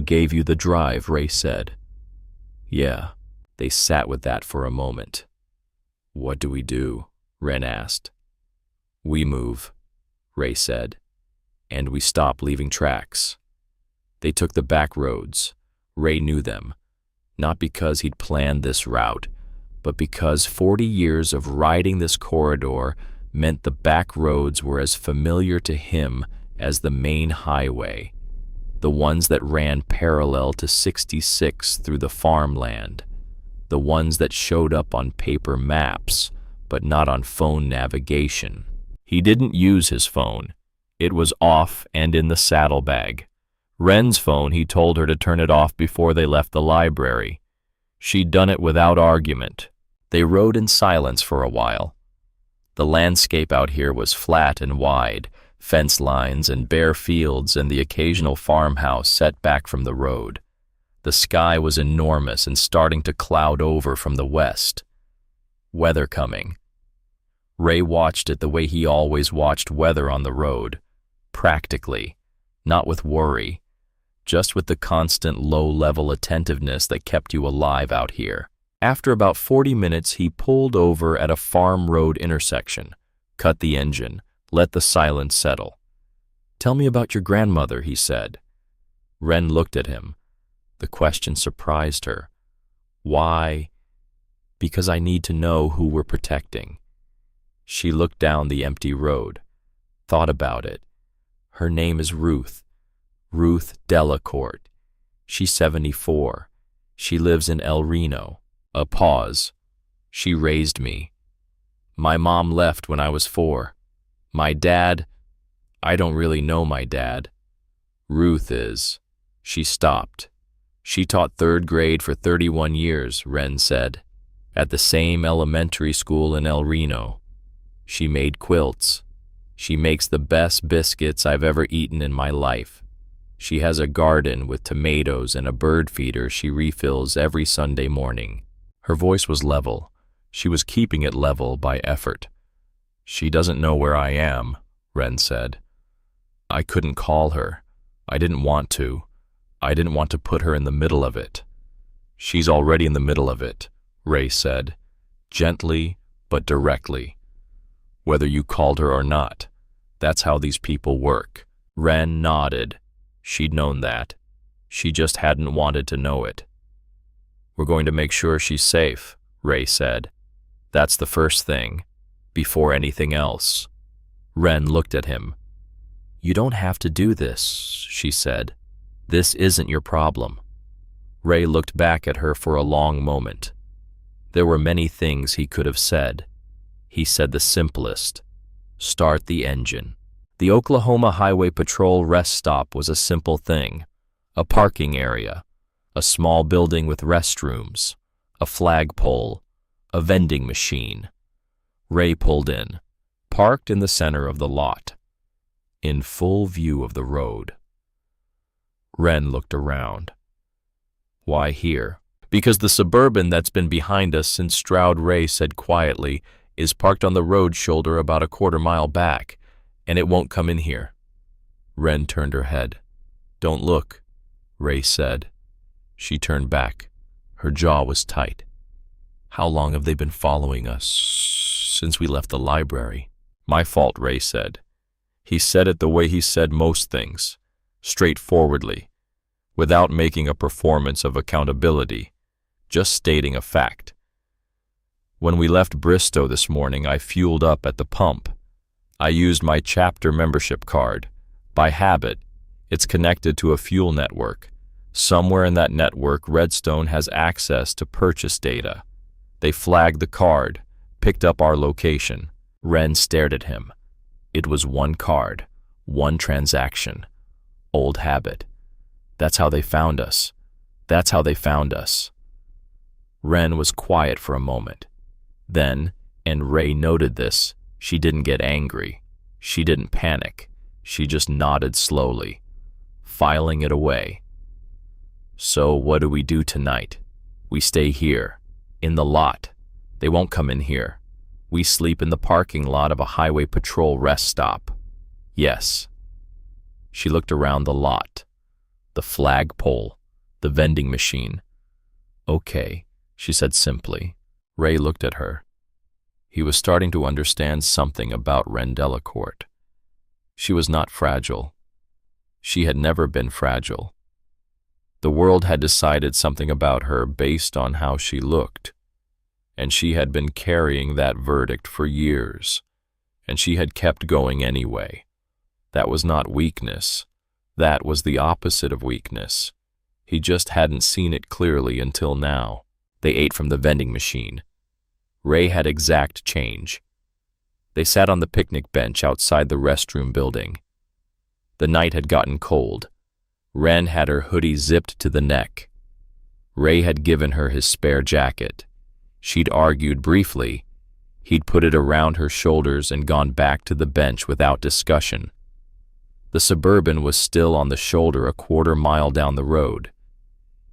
gave you the drive," Ray said. "Yeah." They sat with that for a moment. "What do we do?" Ren asked. "We move," Ray said. "And we stop leaving tracks." They took the back roads. Ray knew them. Not because he'd planned this route, but because 40 years of riding this corridor meant the back roads were as familiar to him as the main highway, the ones that ran parallel to 66 through the farmland, the ones that showed up on paper maps, but not on phone navigation. He didn't use his phone. It was off and in the saddlebag. Ren's phone, he told her to turn it off before they left the library. She'd done it without argument. They rode in silence for a while. The landscape out here was flat and wide, fence lines and bare fields and the occasional farmhouse set back from the road. The sky was enormous and starting to cloud over from the west. Weather coming. Ray watched it the way he always watched weather on the road, practically, not with worry, just with the constant low-level attentiveness that kept you alive out here. After about 40 minutes, he pulled over at a farm road intersection, cut the engine, let the silence settle. "Tell me about your grandmother," he said. Ren looked at him. The question surprised her. "Why?" "Because I need to know who we're protecting." She looked down the empty road, thought about it. "Her name is Ruth. Ruth Delacourt. She's 74. She lives in El Reno." A pause. "She raised me. My mom left when I was 4. My dad, I don't really know my dad. Ruth is." She stopped. "She taught 3rd grade for 31 years, Ren said, at the same elementary school in El Reno. She made quilts. She makes the best biscuits I've ever eaten in my life. She has a garden with tomatoes and a bird feeder she refills every Sunday morning." Her voice was level. She was keeping it level by effort. "She doesn't know where I am," Ren said. "I couldn't call her. I didn't want to. I didn't want to put her in the middle of it." "She's already in the middle of it," Ray said, gently but directly. "Whether you called her or not, that's how these people work." Ren nodded. She'd known that. She just hadn't wanted to know it. "We're going to make sure she's safe," Ray said. "That's the first thing, before anything else." Ren looked at him. "You don't have to do this," she said. "This isn't your problem." Ray looked back at her for a long moment. There were many things he could have said. He said the simplest: start the engine. The Oklahoma Highway Patrol rest stop was a simple thing. A parking area, a small building with restrooms, a flagpole, a vending machine. Ray pulled in, parked in the center of the lot, in full view of the road. Ren looked around. "Why here?" Because the Suburban that's been behind us since Stroud Ray said quietly is parked on the road shoulder about a quarter-mile back, and it won't come in here. Wren turned her head. Don't look, Ray said. She turned back. Her jaw was tight. How long have they been following us? Since we left the library. My fault, Ray said. He said it the way he said most things, straightforwardly, without making a performance of accountability, just stating a fact. When we left Bristow this morning, I fueled up at the pump. I used my chapter membership card. By habit, it's connected to a fuel network. Somewhere in that network, Redstone has access to purchase data. They flagged the card, picked up our location. Wren stared at him. It was one card, one transaction. Old habit. That's how they found us. That's how they found us. Wren was quiet for a moment. Then, and Ray noted this, she didn't get angry. She didn't panic. She just nodded slowly, filing it away. So what do we do tonight? We stay here, in the lot. They won't come in here. We sleep in the parking lot of a highway patrol rest stop. Yes. She looked around the lot, the flagpole, the vending machine. Okay, she said simply. Ray looked at her. He was starting to understand something about Wren Delacourt. She was not fragile. She had never been fragile. The world had decided something about her based on how she looked, and she had been carrying that verdict for years, and she had kept going anyway. That was not weakness. That was the opposite of weakness. He just hadn't seen it clearly until now. They ate from the vending machine. Ray had exact change. They sat on the picnic bench outside the restroom building. The night had gotten cold. Wren had her hoodie zipped to the neck. Ray had given her his spare jacket. She'd argued briefly. He'd put it around her shoulders and gone back to the bench without discussion. The Suburban was still on the shoulder a quarter-mile down the road.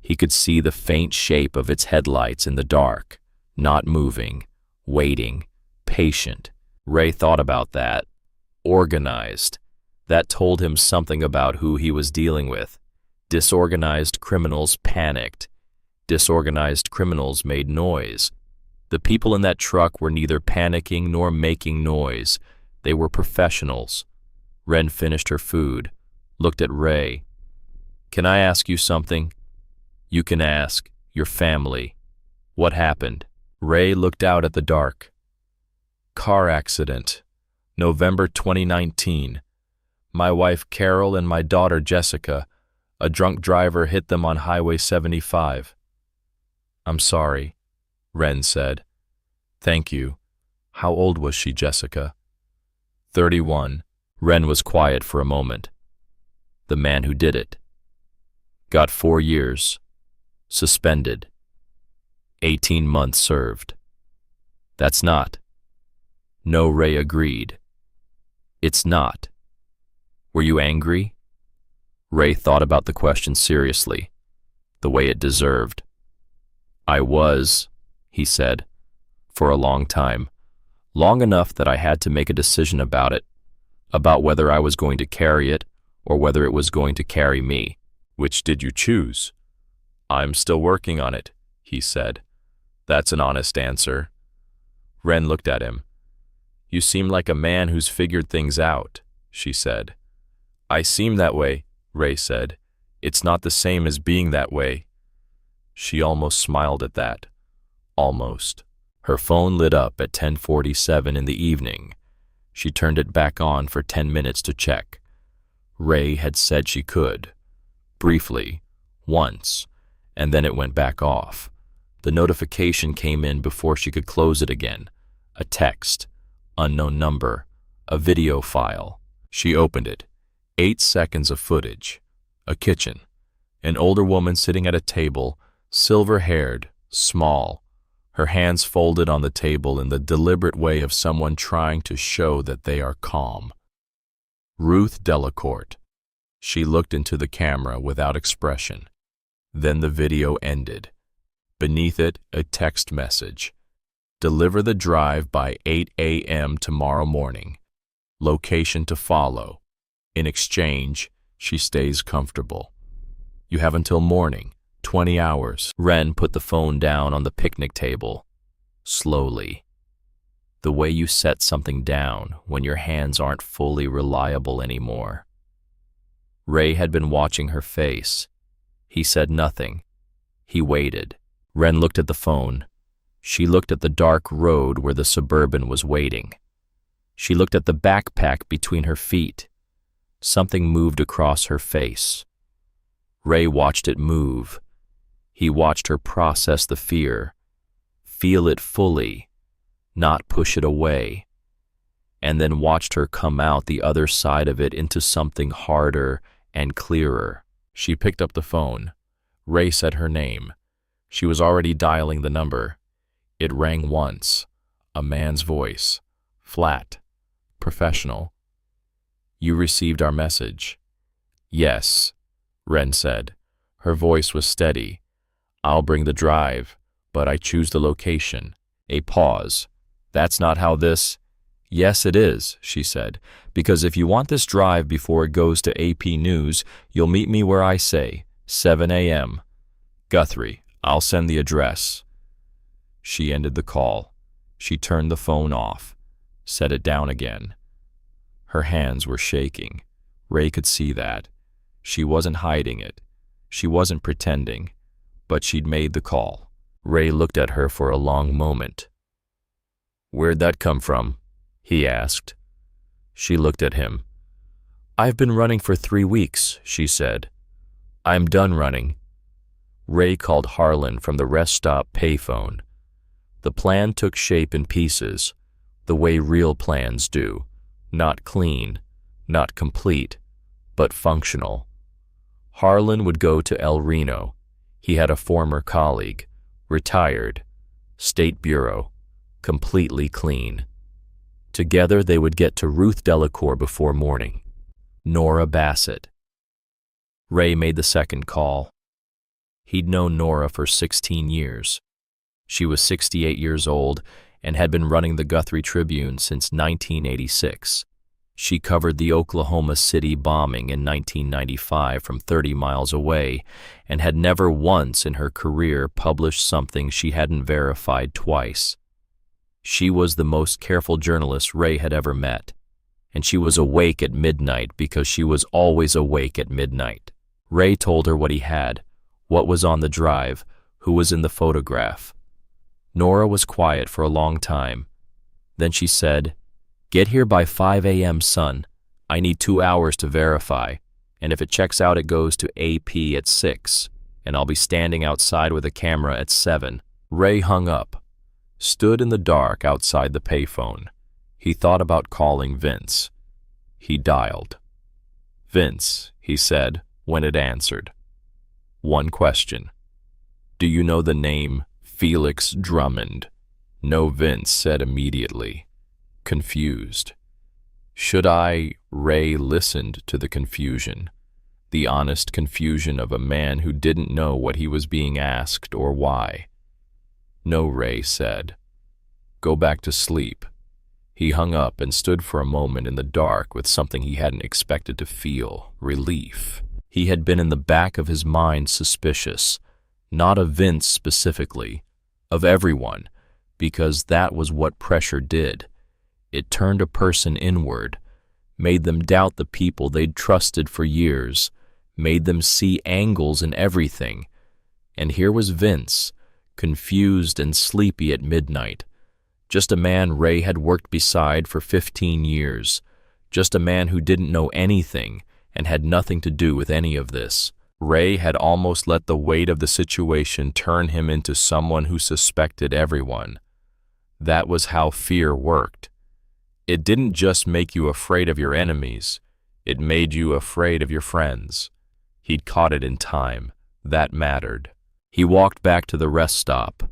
He could see the faint shape of its headlights in the dark, not moving, waiting, patient. Ray thought about that. Organized. That told him something about who he was dealing with. Disorganized criminals panicked. Disorganized criminals made noise. The people in that truck were neither panicking nor making noise. They were professionals. Wren finished her food, looked at Ray. Can I ask you something? You can ask. Your family. What happened? Ray looked out at the dark. Car accident. November 2019. My wife Carol and my daughter Jessica. A drunk driver hit them on Highway 75. I'm sorry, Wren said. Thank you. How old was she, Jessica? 31. Wren was quiet for a moment. The man who did it. Got 4 years. Suspended. 18 months served. That's not. No, Ray agreed. It's not. Were you angry? Ray thought about the question seriously, the way it deserved. I was, he said, for a long time. Long enough that I had to make a decision about it, about whether I was going to carry it or whether it was going to carry me. Which did you choose? I'm still working on it, he said. That's an honest answer. Wren looked at him. You seem like a man who's figured things out, she said. I seem that way, Ray said. It's not the same as being that way. She almost smiled at that. Almost. Her phone lit up at 10:47 in the evening. She turned it back on for 10 minutes to check. Ray had said she could. Briefly. Once. And then it went back off. The notification came in before she could close it again. A text. Unknown number. A video file. She opened it. 8 seconds of footage. A kitchen. An older woman sitting at a table, silver-haired, small. Her hands folded on the table in the deliberate way of someone trying to show that they are calm. Ruth Delacourt. She looked into the camera without expression. Then the video ended. Beneath it, a text message. Deliver the drive by 8 a.m. tomorrow morning. Location to follow. In exchange, she stays comfortable. You have until morning, 20 hours. Ren put the phone down on the picnic table. Slowly. The way you set something down when your hands aren't fully reliable anymore. Ray had been watching her face. He said nothing. He waited. Ren looked at the phone. She looked at the dark road where the Suburban was waiting. She looked at the backpack between her feet. Something moved across her face. Ray watched it move. He watched her process the fear, feel it fully, not push it away, and then watched her come out the other side of it into something harder and clearer. She picked up the phone. Ray said her name. She was already dialing the number. It rang once. A man's voice. Flat. Professional. You received our message. Yes, Ren said. Her voice was steady. I'll bring the drive, but I choose the location. A pause. That's not how this... Yes, it is, she said, because if you want this drive before it goes to AP News, you'll meet me where I say, 7 a.m. Guthrie, I'll send the address. She ended the call. She turned the phone off, set it down again. Her hands were shaking. Ray could see that. She wasn't hiding it. She wasn't pretending, but she'd made the call. Ray looked at her for a long moment. Where'd that come from? He asked. She looked at him. I've been running for 3 weeks, she said. I'm done running. Ray called Harlan from the rest stop payphone. The plan took shape in pieces, the way real plans do. Not clean, not complete, but functional. Harlan would go to El Reno. He had a former colleague, retired, State Bureau, completely clean. Together they would get to Ruth Delacour before morning. Nora Bassett. Ray made the second call. He'd known Nora for 16 years. She was 68 years old and had been running the Guthrie Tribune since 1986. She covered the Oklahoma City bombing in 1995 from 30 miles away and had never once in her career published something she hadn't verified twice. She was the most careful journalist Ray had ever met, and she was awake at midnight because she was always awake at midnight. Ray told her what he had, what was on the drive, who was in the photograph. Nora was quiet for a long time. Then she said, "Get here by 5 a.m., son. I need 2 hours to verify, and if it checks out it goes to AP at 6, and I'll be standing outside with a camera at 7. Ray hung up, stood in the dark outside the payphone. He thought about calling Vince. He dialed. Vince, he said, when it answered. One question. Do you know the name Felix Drummond? No, Vince said immediately, confused. Should I? Ray listened to the confusion, the honest confusion of a man who didn't know what he was being asked or why. No, Ray said. Go back to sleep. He hung up and stood for a moment in the dark with something he hadn't expected to feel, relief. He had been in the back of his mind suspicious, not of Vince specifically, of everyone, because that was what pressure did. It turned a person inward, made them doubt the people they'd trusted for years, made them see angles in everything. And here was Vince, confused and sleepy at midnight. Just a man Ray had worked beside for 15 years. Just a man who didn't know anything and had nothing to do with any of this. Ray had almost let the weight of the situation turn him into someone who suspected everyone. That was how fear worked. It didn't just make you afraid of your enemies, it made you afraid of your friends. He'd caught it in time. That mattered. He walked back to the rest stop.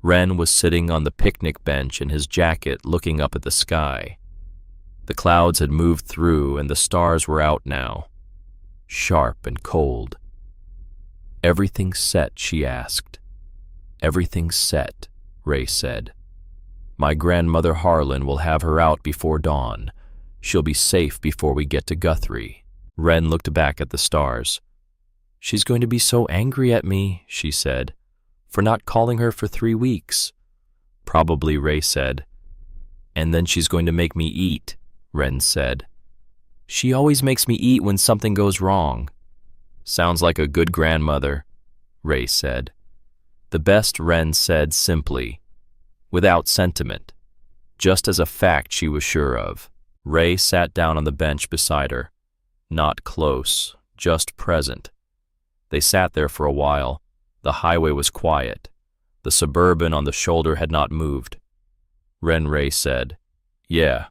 Ren was sitting on the picnic bench in his jacket looking up at the sky. The clouds had moved through and the stars were out now, sharp and cold. Everything set, she asked. Everything's set, Ray said. My grandmother Harlan will have her out before dawn. She'll be safe before we get to Guthrie. Wren looked back at the stars. She's going to be so angry at me, she said, for not calling her for 3 weeks. Probably, Ray said. And then she's going to make me eat, Wren said. She always makes me eat when something goes wrong. Sounds like a good grandmother, Ray said. The best, Wren said simply, without sentiment, just as a fact she was sure of. Ray sat down on the bench beside her. Not close, just present. They sat there for a while. The highway was quiet. The Suburban on the shoulder had not moved. Ray said, Yeah.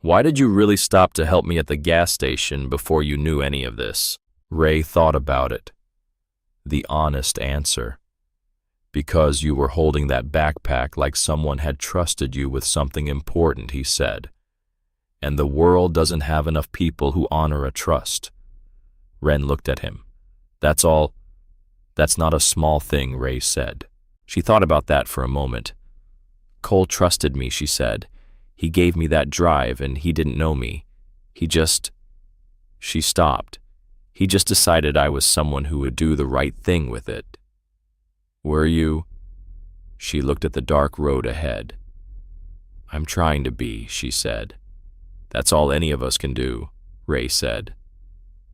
Why did you really stop to help me at the gas station before you knew any of this? Ray thought about it. The honest answer. Because you were holding that backpack like someone had trusted you with something important, he said. And the world doesn't have enough people who honor a trust. Wren looked at him. That's all. That's not a small thing, Ray said. She thought about that for a moment. Cole trusted me, she said. He gave me that drive and he didn't know me. She stopped. He just decided I was someone who would do the right thing with it. Were you? She looked at the dark road ahead. I'm trying to be, she said. That's all any of us can do, Ray said.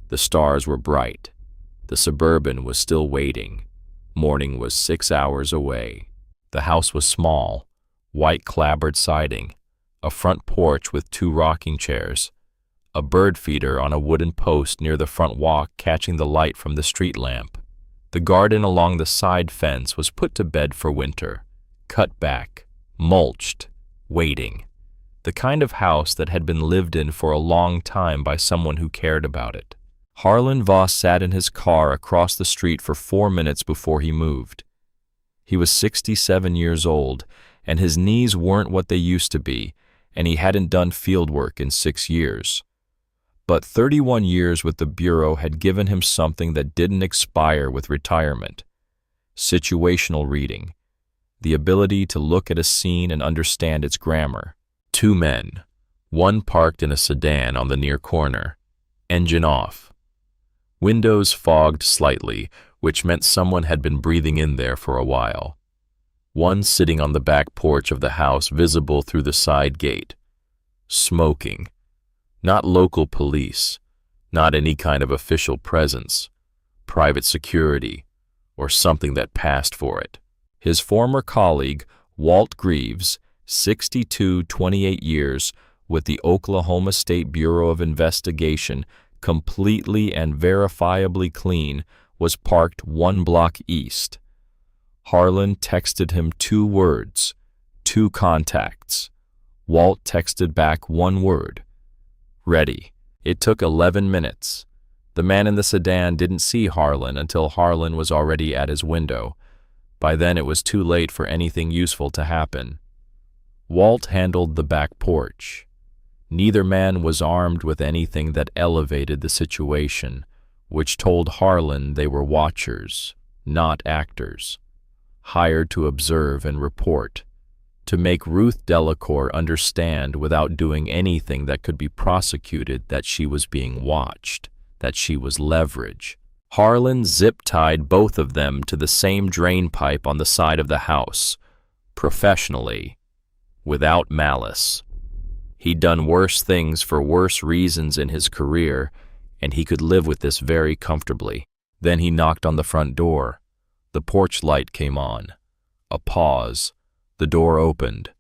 The stars were bright. The Suburban was still waiting. Morning was 6 hours away. The house was small, white clapboard siding, a front porch with 2 rocking chairs, a bird feeder on a wooden post near the front walk catching the light from the street lamp. The garden along the side fence was put to bed for winter, cut back, mulched, waiting. The kind of house that had been lived in for a long time by someone who cared about it. Harlan Voss sat in his car across the street for 4 minutes before he moved. He was 67 years old, and his knees weren't what they used to be, and he hadn't done field work in 6 years. But 31 years with the Bureau had given him something that didn't expire with retirement. Situational reading. The ability to look at a scene and understand its grammar. 2 men. One parked in a sedan on the near corner. Engine off. Windows fogged slightly, which meant someone had been breathing in there for a while. One sitting on the back porch of the house visible through the side gate. Smoking. Not local police, not any kind of official presence, private security, or something that passed for it. His former colleague, Walt Greaves, 62, 28 years, with the Oklahoma State Bureau of Investigation, completely and verifiably clean, was parked 1 block east. Harlan texted him 2 words, 2 contacts. Walt texted back 1 word. Ready. It took 11 minutes. The man in the sedan didn't see Harlan until Harlan was already at his window. By then it was too late for anything useful to happen. Walt handled the back porch. Neither man was armed with anything that elevated the situation, which told Harlan they were watchers, not actors, hired to observe and report, to make Ruth Delacour understand without doing anything that could be prosecuted that she was being watched, that she was leverage. Harlan zip-tied both of them to the same drain pipe on the side of the house, professionally, without malice. He'd done worse things for worse reasons in his career, and he could live with this very comfortably. Then he knocked on the front door. The porch light came on. A pause. The door opened.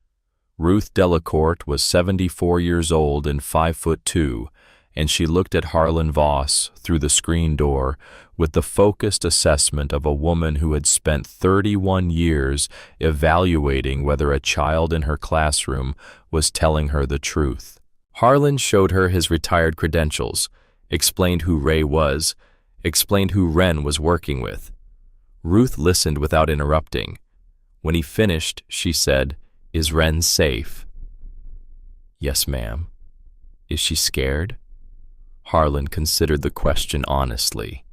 Ruth Delacour was 74 years old and 5'2", and she looked at Harlan Voss through the screen door with the focused assessment of a woman who had spent 31 years evaluating whether a child in her classroom was telling her the truth. Harlan showed her his retired credentials, explained who Ray was, explained who Wren was working with. Ruth listened without interrupting. When he finished, she said, "Is Wren safe?" "Yes, ma'am." "Is she scared?" Harlan considered the question honestly.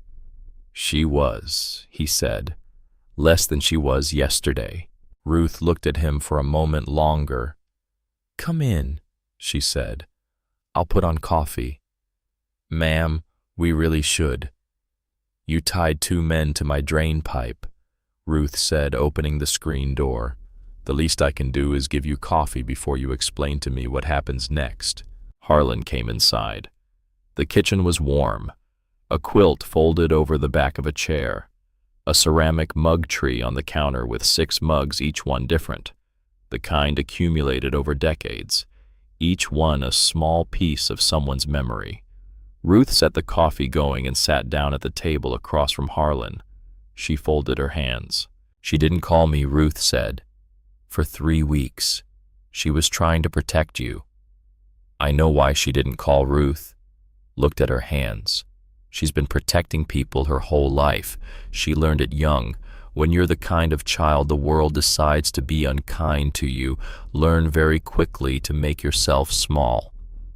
"She was," he said. less than she was yesterday. Ruth looked at him for a moment longer. "Come in," she said. "I'll put on coffee." "Ma'am, we really should." "You tied 2 men to my drain pipe," Ruth said, opening the screen door. "The least I can do is give you coffee before you explain to me what happens next." Harlan came inside. The kitchen was warm. A quilt folded over the back of a chair. A ceramic mug tree on the counter with 6 mugs, each one different. The kind accumulated over decades, each one a small piece of someone's memory. Ruth set the coffee going and sat down at the table across from Harlan. She folded her hands. "She didn't call me," Ruth said. "For 3 weeks. She was trying to protect you." "I know why she didn't call." Ruth looked at her hands. "She's been protecting people her whole life. She learned it young. When you're the kind of child the world decides to be unkind to you, learn very quickly to make yourself small,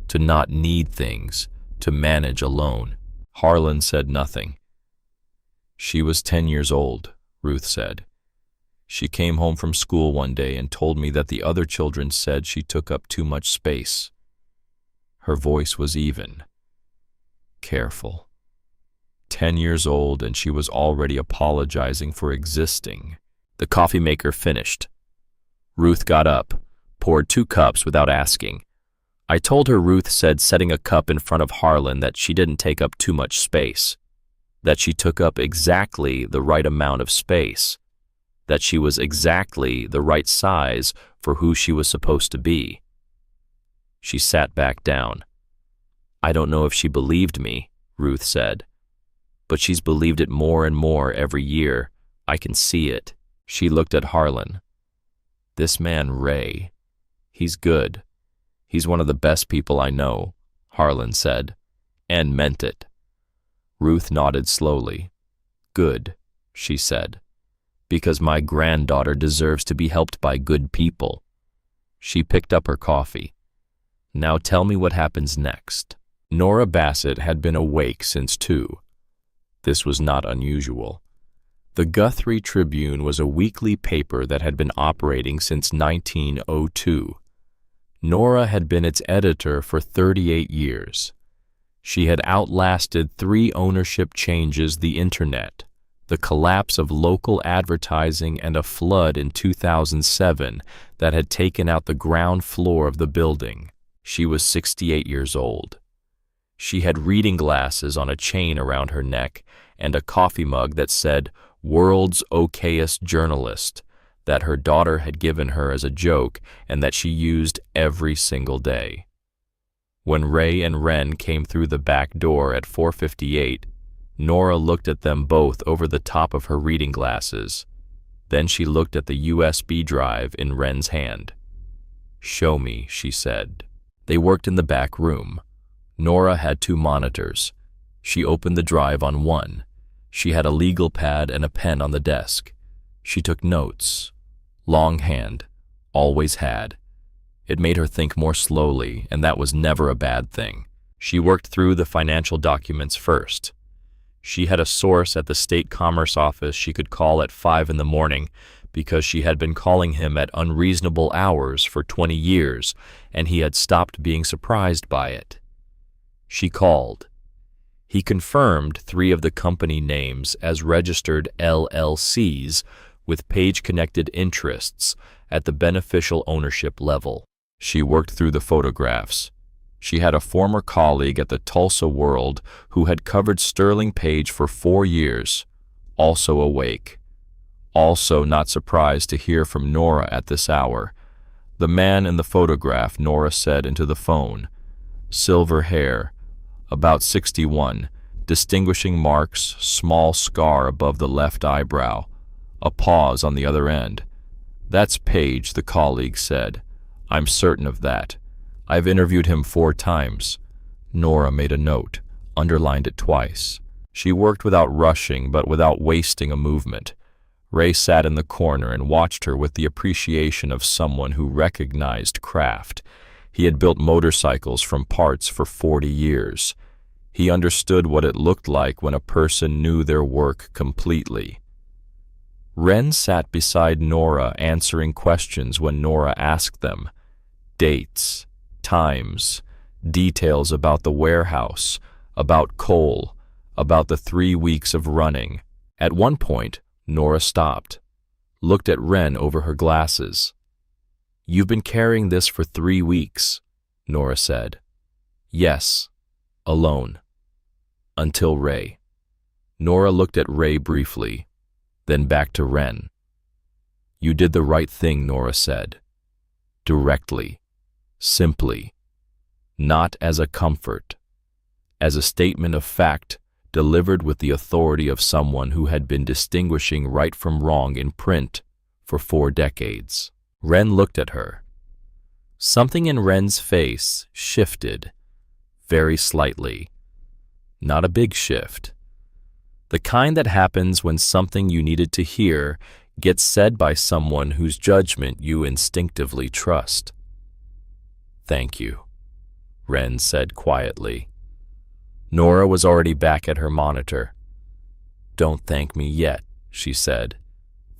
to not need things, to manage alone." Harlan said nothing. "She was 10 years old," Ruth said. "She came home from school one day and told me that the other children said she took up too much space." Her voice was even, careful. 10 years old, and she was already apologizing for existing. The coffee maker finished. Ruth got up, poured 2 cups without asking. "I told her," Ruth said, setting a cup in front of Harlan, "that she didn't take up too much space, that she took up exactly the right amount of space, that she was exactly the right size for who she was supposed to be." She sat back down. "I don't know if she believed me," Ruth said, "but she's believed it more and more every year. I can see it." She looked at Harlan. "This man, Ray, he's good. He's one of the best people I know," Harlan said, and meant it. Ruth nodded slowly. "Good," she said, "because my granddaughter deserves to be helped by good people." She picked up her coffee. "Now tell me what happens next." Nora Bassett had been awake since 2. This was not unusual. The Guthrie Tribune was a weekly paper that had been operating since 1902. Nora had been its editor for 38 years. She had outlasted 3 ownership changes, the internet, the collapse of local advertising, and a flood in 2007 that had taken out the ground floor of the building. She was 68 years old. She had reading glasses on a chain around her neck and a coffee mug that said, "World's Okayest Journalist," that her daughter had given her as a joke and that she used every single day. When Ray and Wren came through the back door at 4:58, Nora looked at them both over the top of her reading glasses. Then she looked at the USB drive in Wren's hand. "Show me," she said. They worked in the back room. Nora had 2 monitors. She opened the drive on one. She had a legal pad and a pen on the desk. She took notes. Longhand, always had. It made her think more slowly, and that was never a bad thing. She worked through the financial documents first. She had a source at the state commerce office she could call at 5 in the morning because she had been calling him at unreasonable hours for 20 years, and he had stopped being surprised by it. She called. He confirmed 3 of the company names as registered LLCs with page-connected interests at the beneficial ownership level. She worked through the photographs. She had a former colleague at the Tulsa World who had covered Sterling Page for 4 years, also awake, also not surprised to hear from Nora at this hour. The man in the photograph, Nora said into the phone. Silver hair, about 61, distinguishing marks, small scar above the left eyebrow, a pause on the other end. "That's Page," the colleague said. "I'm certain of that. I've interviewed him 4 times. Nora made a note, underlined it twice. She worked without rushing, but without wasting a movement. Ray sat in the corner and watched her with the appreciation of someone who recognized craft. He had built motorcycles from parts for 40 years. He understood what it looked like when a person knew their work completely. Ren sat beside Nora answering questions when Nora asked them. Dates, times, details about the warehouse, about Cole, about the 3 weeks of running. At one point, Nora stopped, looked at Ren over her glasses. "You've been carrying this for 3 weeks," Nora said. "Yes, alone. Until Ray." Nora looked at Ray briefly, then back to Ren. "You did the right thing," Nora said. Directly, simply, not as a comfort, as a statement of fact delivered with the authority of someone who had been distinguishing right from wrong in print for 4 decades. Ren looked at her. Something in Ren's face shifted, very slightly. Not a big shift. The kind that happens when something you needed to hear gets said by someone whose judgment you instinctively trust. "Thank you," Ren said quietly. Nora was already back at her monitor. "Don't thank me yet," she said.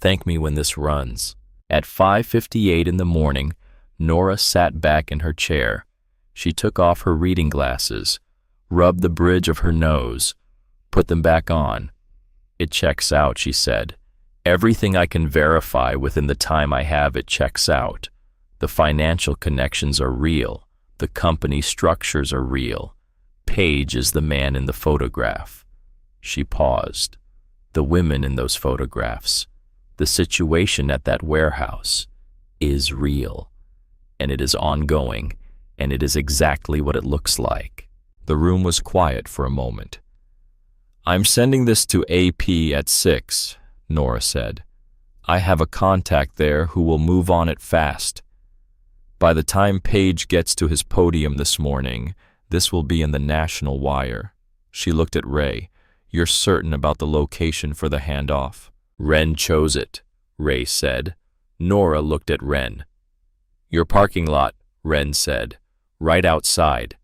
"Thank me when this runs." At 5:58 in the morning, Nora sat back in her chair. She took off her reading glasses, rubbed the bridge of her nose, put them back on. "It checks out," she said. "Everything I can verify within the time I have, it checks out. The financial connections are real. The company structures are real. Paige is the man in the photograph." She paused. "The women in those photographs, the situation at that warehouse, is real. And it is ongoing, and it is exactly what it looks like." The room was quiet for a moment. "I'm sending this to AP at 6, Nora said. "I have a contact there who will move on it fast. By the time Paige gets to his podium this morning, this will be in the national wire." She looked at Ray. "You're certain about the location for the handoff?" "Ren chose it," Ray said. Nora looked at Ren. "Your parking lot," Ren said. "Right outside."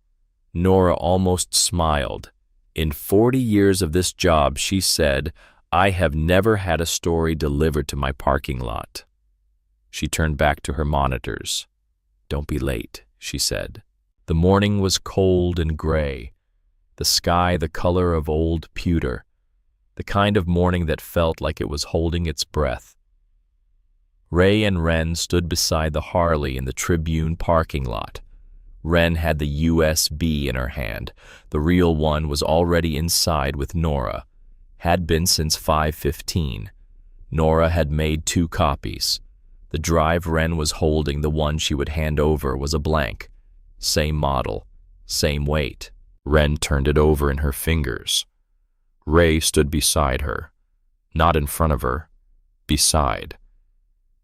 Nora almost smiled. In 40 years of this job, she said, "I have never had a story delivered to my parking lot." She turned back to her monitors. "Don't be late," she said. The morning was cold and gray, the sky the color of old pewter, the kind of morning that felt like it was holding its breath. Ray and Ren stood beside the Harley in the Tribune parking lot. Ren had the USB in her hand. The real one was already inside with Nora. Had been since 5:15. Nora had made 2 copies. The drive Ren was holding, the one she would hand over, was a blank. Same model, same weight. Ren turned it over in her fingers. Ray stood beside her. Not in front of her. Beside.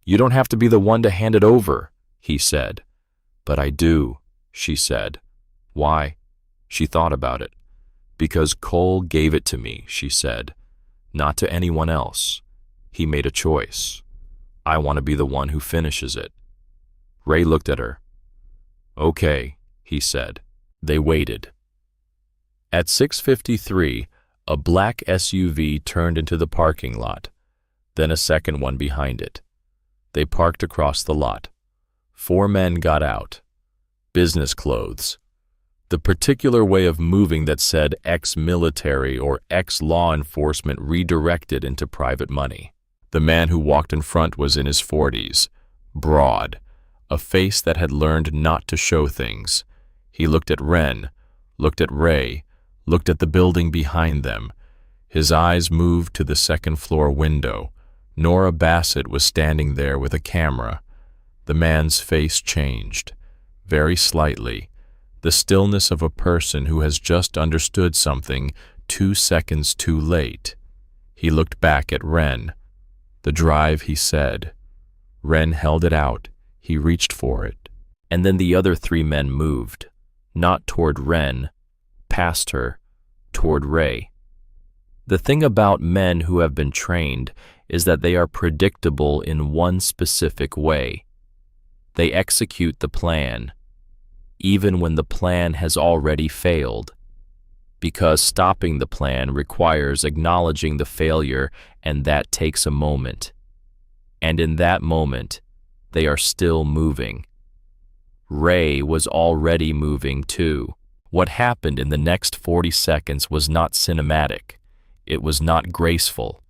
"You don't have to be the one to hand it over," he said. "But I do," she said. "Why?" She thought about it. "Because Cole gave it to me," she said. "Not to anyone else. He made a choice. I want to be the one who finishes it." Ray looked at her. "Okay," he said. They waited. At 6:53, a black SUV turned into the parking lot, then a second one behind it. They parked across the lot. 4 men got out. Business clothes. The particular way of moving that said ex-military or ex-law enforcement redirected into private money. The man who walked in front was in his 40s, broad, a face that had learned not to show things. He looked at Ren, looked at Ray, looked at the building behind them. His eyes moved to the second-floor window. Nora Bassett was standing there with a camera. The man's face changed, very slightly, the stillness of a person who has just understood something 2 seconds too late. He looked back at Ren. "The drive," he said. Ren held it out. He reached for it. And then the other 3 men moved, not toward Ren, past her, toward Ray. The thing about men who have been trained is that they are predictable in one specific way. They execute the plan, even when the plan has already failed, because stopping the plan requires acknowledging the failure, and that takes a moment. And in that moment, they are still moving. Ray was already moving too. What happened in the next 40 seconds was not cinematic. It was not graceful.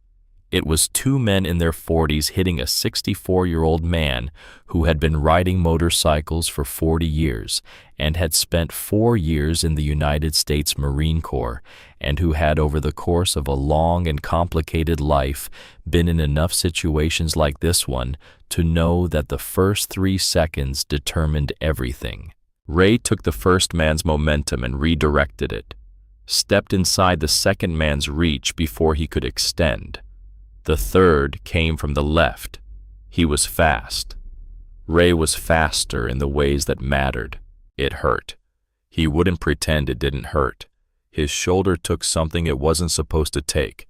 It was two men in their 40s hitting a 64-year-old man who had been riding motorcycles for 40 years and had spent 4 years in the United States Marine Corps, and who had, over the course of a long and complicated life, been in enough situations like this one to know that the first 3 seconds determined everything. Ray took the first man's momentum and redirected it, stepped inside the second man's reach before he could extend. The third came from the left. He was fast. Ray was faster in the ways that mattered. It hurt. He wouldn't pretend it didn't hurt. His shoulder took something it wasn't supposed to take,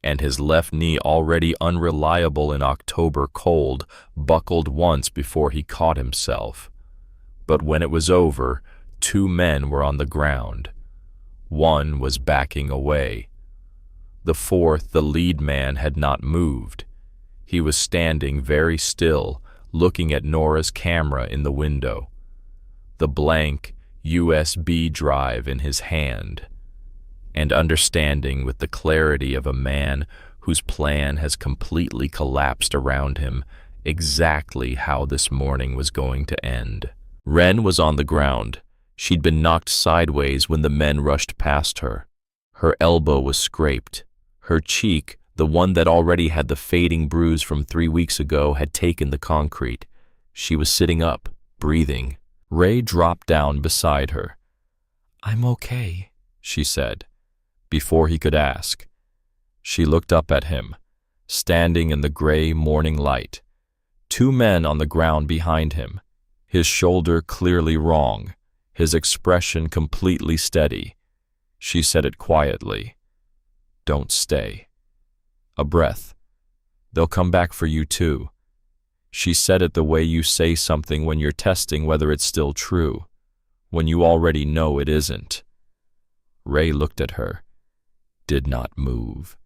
and his left knee, already unreliable in October cold, buckled once before he caught himself. But when it was over, 2 men were on the ground. One was backing away. The fourth, the lead man, had not moved. He was standing very still, looking at Nora's camera in the window, the blank USB drive in his hand, and understanding with the clarity of a man whose plan has completely collapsed around him exactly how this morning was going to end. Ren was on the ground. She'd been knocked sideways when the men rushed past her. Her elbow was scraped. Her cheek, the one that already had the fading bruise from 3 weeks ago, had taken the concrete. She was sitting up, breathing. Ray dropped down beside her. "I'm okay," she said, before he could ask. She looked up at him, standing in the gray morning light. 2 men on the ground behind him, his shoulder clearly wrong, his expression completely steady. She said it quietly. "Don't stay." A breath. "They'll come back for you too." She said it the way you say something when you're testing whether it's still true, when you already know it isn't. Ray looked at her, did not move,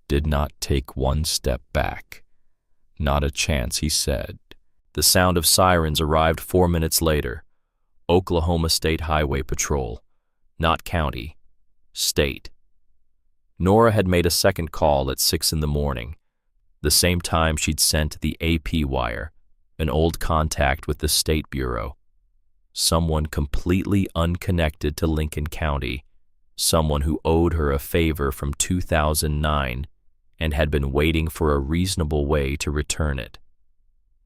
did not take 1 step back. "Not a chance," he said. The sound of sirens arrived 4 minutes later. Oklahoma State Highway Patrol. Not county. State. Nora had made a second call at 6 in the morning, the same time she'd sent the AP wire, an old contact with the State Bureau. Someone completely unconnected to Lincoln County, someone who owed her a favor from 2009 and had been waiting for a reasonable way to return it.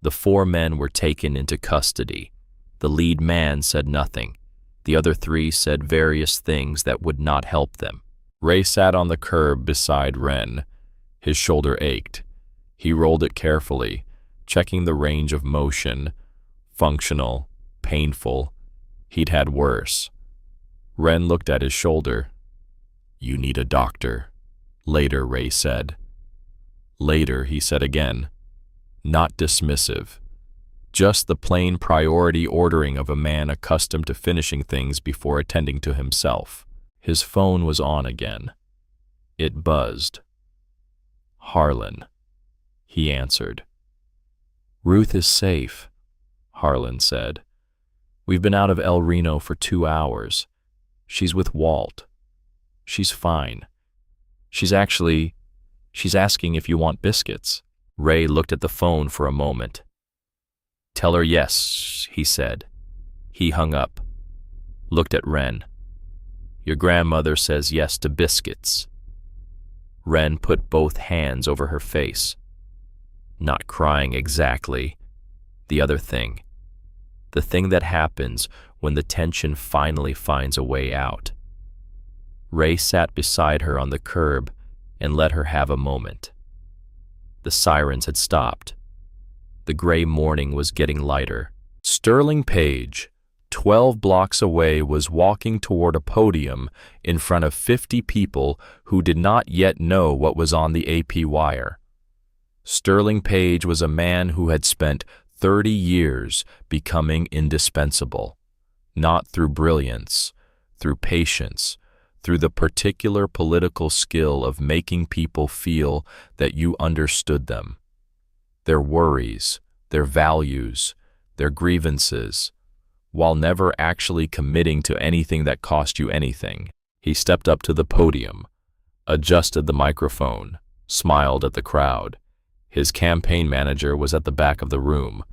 The 4 men were taken into custody. The lead man said nothing. The other 3 said various things that would not help them. Ray sat on the curb beside Ren. His shoulder ached. He rolled it carefully, checking the range of motion. Functional, painful. He'd had worse. Ren looked at his shoulder. "You need a doctor." Later, Ray said. Later, he said again. Not dismissive. Just the plain priority ordering of a man accustomed to finishing things before attending to himself. His phone was on again. It buzzed. "Harlan," he answered. "Ruth is safe," Harlan said. "We've been out of El Reno for 2 hours. She's with Walt. She's fine. She's asking if you want biscuits." Ray looked at the phone for a moment. "Tell her yes," he said. He hung up, looked at Ren. "Your grandmother says yes to biscuits." Ren put both hands over her face. Not crying exactly. The other thing. The thing that happens when the tension finally finds a way out. Ray sat beside her on the curb and let her have a moment. The sirens had stopped. The gray morning was getting lighter. Sterling Page, 12 blocks away, was walking toward a podium in front of 50 people who did not yet know what was on the AP wire. Sterling Page was a man who had spent 30 years becoming indispensable, not through brilliance, through patience, through the particular political skill of making people feel that you understood them. their worries, their values, their grievances, while never actually committing to anything that cost you anything. He stepped up to the podium, adjusted the microphone, smiled at the crowd. His campaign manager was at the back of the room.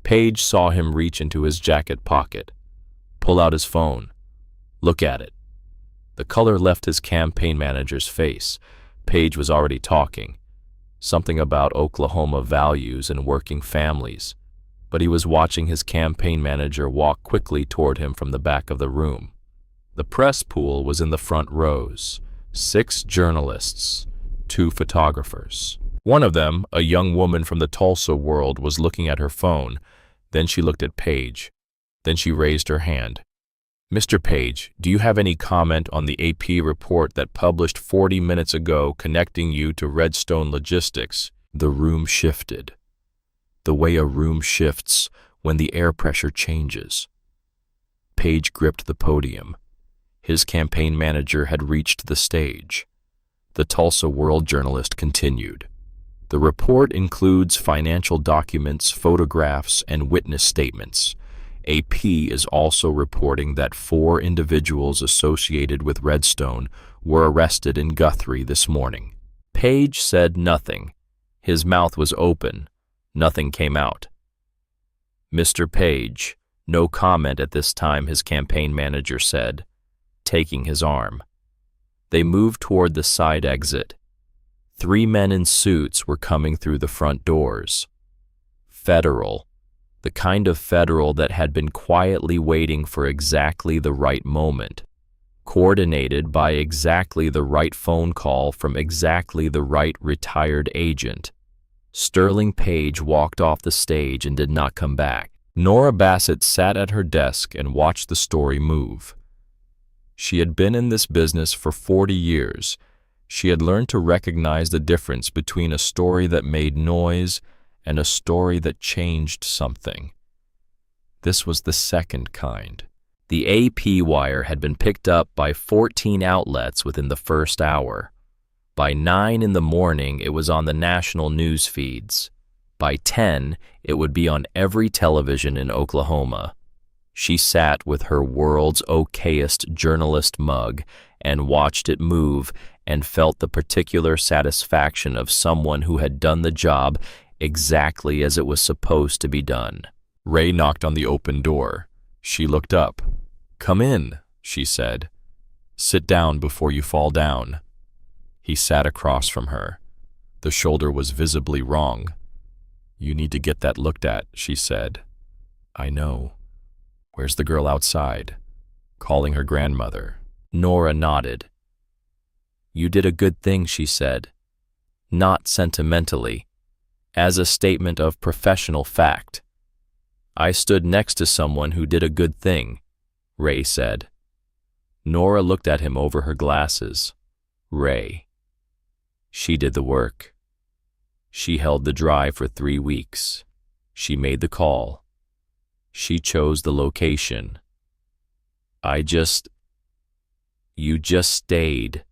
Page saw him reach into his jacket pocket, pull out his phone. Look at it. The color left his campaign manager's face. Page was already talking, something about Oklahoma values and working families, but he was watching his campaign manager walk quickly toward him from the back of the room. The press pool was in the front rows, 6 journalists, 2 photographers. One of them, a young woman from the Tulsa world, was looking at her phone. Then she looked at Page. Then she raised her hand. Mr. Page, do you have any comment on the AP report that published 40 minutes ago connecting you to Redstone Logistics? The room shifted, the way a room shifts when the air pressure changes. Page gripped the podium. His campaign manager had reached the stage. The Tulsa World journalist continued. The report includes financial documents, photographs, and witness statements. AP is also reporting that 4 individuals associated with Redstone were arrested in Guthrie this morning. Page said nothing. His mouth was open. Nothing came out. Mr. Page, no comment at this time, his campaign manager said, taking his arm. They moved toward the side exit. 3 men in suits were coming through the front doors. Federal. The kind of federal that had been quietly waiting for exactly the right moment, coordinated by exactly the right phone call from exactly the right retired agent. Sterling Page walked off the stage and did not come back. Nora Bassett sat at her desk and watched the story move. She had been in this business for 40 years. She had learned to recognize the difference between a story that made noise and a story that changed something. This was the second kind. The AP wire had been picked up by 14 outlets within the first hour. By 9 in the morning, it was on the national news feeds. By 10, it would be on every television in Oklahoma. She sat with her world's okayest journalist mug and watched it move and felt the particular satisfaction of someone who had done the job exactly as it was supposed to be done. Ray knocked on the open door. She looked up. "Come in," she said. "Sit down before you fall down." He sat across from her. The shoulder was visibly wrong. "You need to get that looked at," she said. "I know. Where's the girl outside?" Calling her grandmother. Nora nodded. "You did a good thing," she said. Not sentimentally, as a statement of professional fact. "I stood next to someone who did a good thing," Ray said. Nora looked at him over her glasses. Ray. She did the work. She held the drive for 3 weeks. She made the call. She chose the location. You just stayed,"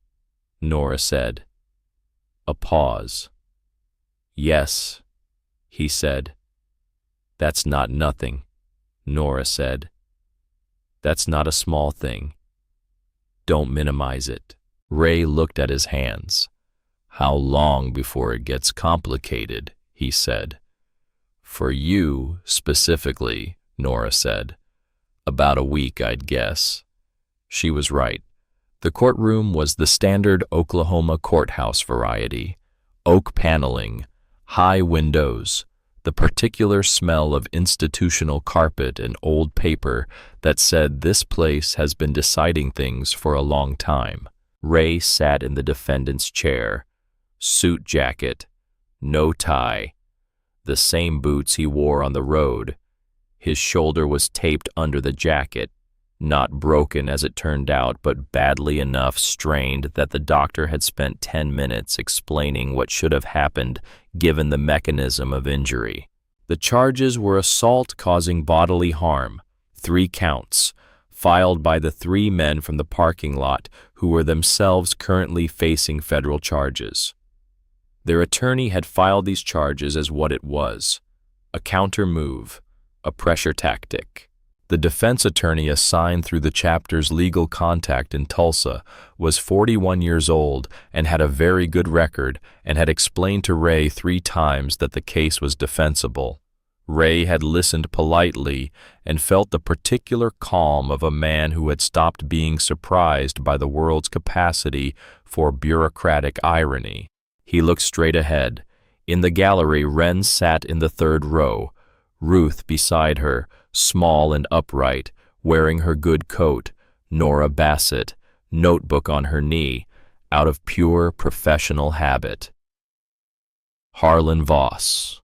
Nora said. A pause. "Yes," he said. "That's not nothing," Nora said. "That's not a small thing. Don't minimize it." Ray looked at his hands. "How long before it gets complicated?" he said. "For you, specifically," Nora said. "About a week, I'd guess." She was right. The courtroom was the standard Oklahoma courthouse variety. Oak paneling, high windows, the particular smell of institutional carpet and old paper that said this place has been deciding things for a long time. Ray sat in the defendant's chair, suit jacket, no tie, the same boots he wore on the road. His shoulder was taped under the jacket, not broken as it turned out, but badly enough strained that the doctor had spent 10 minutes explaining what should have happened given the mechanism of injury. The charges were assault causing bodily harm, 3 counts, filed by the 3 men from the parking lot who were themselves currently facing federal charges. Their attorney had filed these charges as what it was: a counter move, a pressure tactic. The defense attorney assigned through the chapter's legal contact in Tulsa was 41 years old and had a very good record, and had explained to Ray 3 times that the case was defensible. Ray had listened politely and felt the particular calm of a man who had stopped being surprised by the world's capacity for bureaucratic irony. He looked straight ahead. In the gallery, Wren sat in the 3rd row, Ruth beside her, small and upright, wearing her good coat, Nora Bassett, notebook on her knee, out of pure professional habit. Harlan Voss,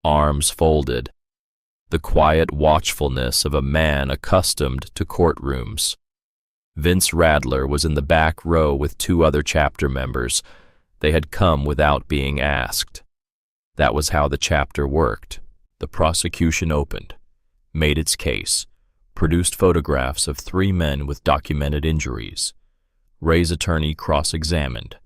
arms folded, the quiet watchfulness of a man accustomed to courtrooms. Vince Radler was in the back row with 2 other chapter members. They had come without being asked. That was how the chapter worked. The prosecution opened, made its case, produced photographs of 3 men with documented injuries. Ray's attorney cross-examined,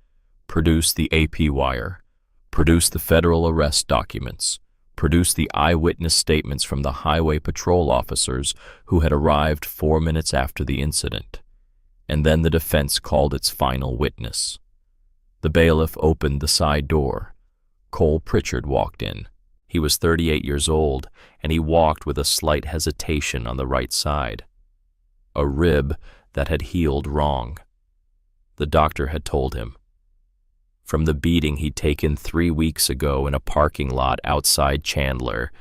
produced the AP wire, produced the federal arrest documents, produced the eyewitness statements from the highway patrol officers who had arrived 4 minutes after the incident. And then the defense called its final witness. The bailiff opened the side door. Cole Pritchard walked in. He was 38 years old, and he walked with a slight hesitation on the right side. A rib that had healed wrong. The doctor had told him. From the beating he'd taken 3 weeks ago in a parking lot outside Chandler,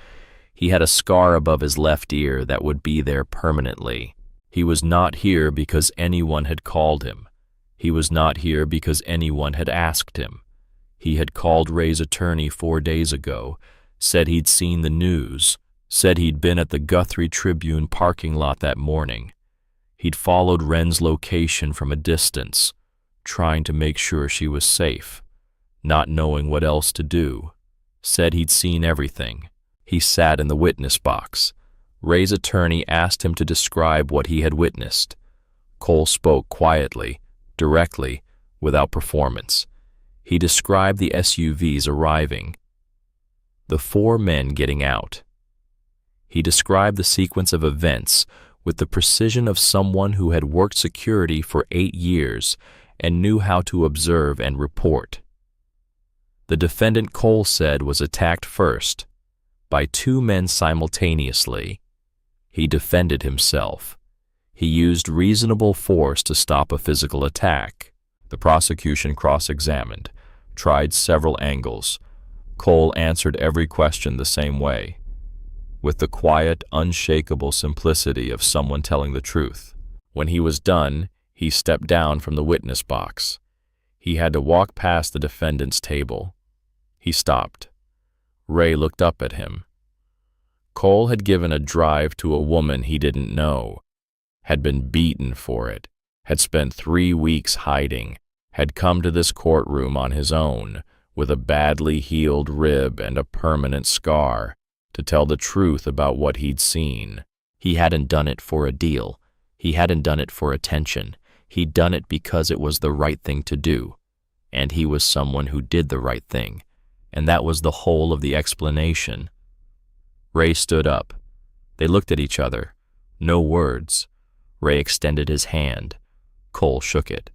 he had a scar above his left ear that would be there permanently. He was not here because anyone had called him. He was not here because anyone had asked him. He had called Ray's attorney 4 days ago, said he'd seen the news, said he'd been at the Guthrie Tribune parking lot that morning. He'd followed Wren's location from a distance, trying to make sure she was safe, not knowing what else to do. Said he'd seen everything. He sat in the witness box. Ray's attorney asked him to describe what he had witnessed. Cole spoke quietly, directly, without performance. He described the SUVs arriving, the 4 men getting out. He described the sequence of events with the precision of someone who had worked security for 8 years and knew how to observe and report. The defendant, Cole said, was attacked first by 2 men simultaneously. He defended himself. He used reasonable force to stop a physical attack. The prosecution cross-examined, tried several angles. Cole answered every question the same way, with the quiet, unshakable simplicity of someone telling the truth. When he was done, he stepped down from the witness box. He had to walk past the defendant's table. He stopped. Ray looked up at him. Cole had given a drive to a woman he didn't know, had been beaten for it, had spent 3 weeks hiding, had come to this courtroom on his own, with a badly healed rib and a permanent scar, to tell the truth about what he'd seen. He hadn't done it for a deal. He hadn't done it for attention. He'd done it because it was the right thing to do. And he was someone who did the right thing. And that was the whole of the explanation. Ray stood up. They looked at each other. No words. Ray extended his hand. Cole shook it.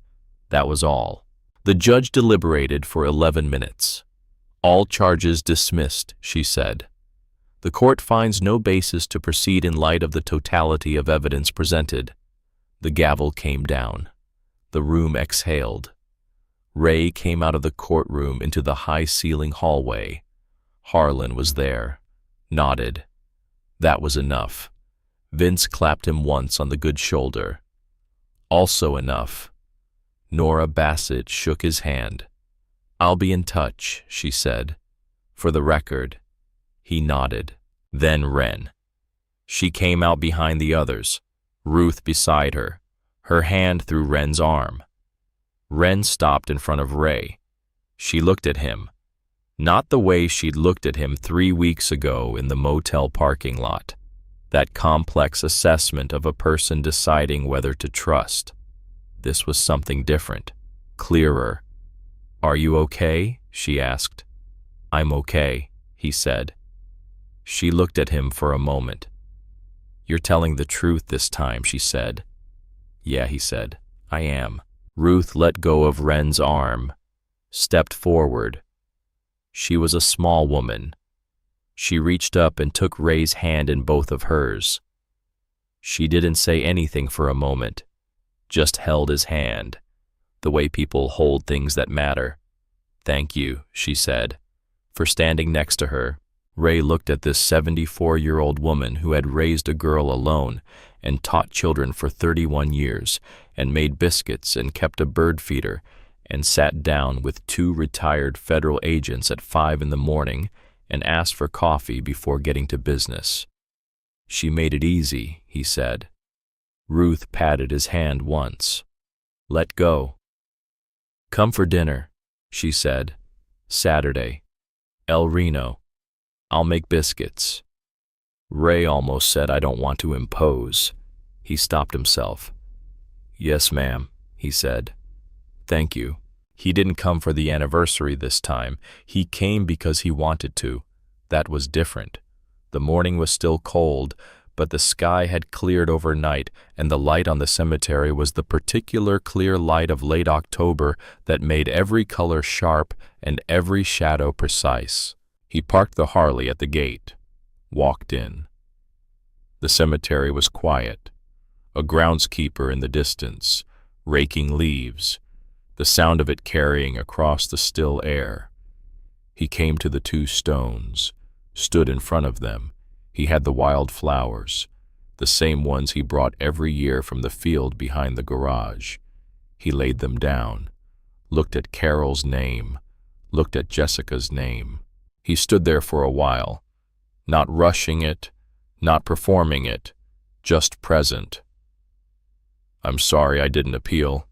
That was all. The judge deliberated for 11 minutes. "All charges dismissed," she said. "The court finds no basis to proceed in light of the totality of evidence presented." The gavel came down. The room exhaled. Ray came out of the courtroom into the high-ceiling hallway. Harlan was there, nodded. That was enough. Vince clapped him once on the good shoulder. Also enough. Nora Bassett shook his hand. "I'll be in touch," she said. "For the record." He nodded. Then Wren. She came out behind the others, Ruth beside her, her hand through Wren's arm. Wren stopped in front of Ray. She looked at him, not the way she'd looked at him 3 weeks ago in the motel parking lot. That complex assessment of a person deciding whether to trust. This was something different, clearer. "Are you okay?" she asked. I'm okay, he said. She looked at him for a moment. You're telling the truth this time, she said. Yeah, he said. I am. Ruth let go of Ren's arm, stepped forward. She was a small woman. She reached up and took Ray's hand in both of hers. She didn't say anything for a moment, just held his hand, the way people hold things that matter. Thank you, she said, for standing next to her. Ray looked at this 74-year-old woman who had raised a girl alone and taught children for 31 years and made biscuits and kept a bird feeder and sat down with 2 retired federal agents at 5 in the morning and asked for coffee before getting to business. She made it easy, he said. Ruth patted his hand once. Let go. Come for dinner, she said. Saturday. El Reno. I'll make biscuits. Ray almost said, I don't want to impose. He stopped himself. Yes, ma'am, he said. Thank you. He didn't come for the anniversary this time. He came because he wanted to. That was different. The morning was still cold, but the sky had cleared overnight, and the light on the cemetery was the particular clear light of late October that made every color sharp and every shadow precise. He parked the Harley at the gate, walked in. The cemetery was quiet. A groundskeeper in the distance, raking leaves, the sound of it carrying across the still air. He came to the 2 stones, stood in front of them. He had the wild flowers, the same ones he brought every year from the field behind the garage. He laid them down, looked at Carol's name, looked at Jessica's name. He stood there for a while, not rushing it, not performing it, just present. I'm sorry I didn't appeal,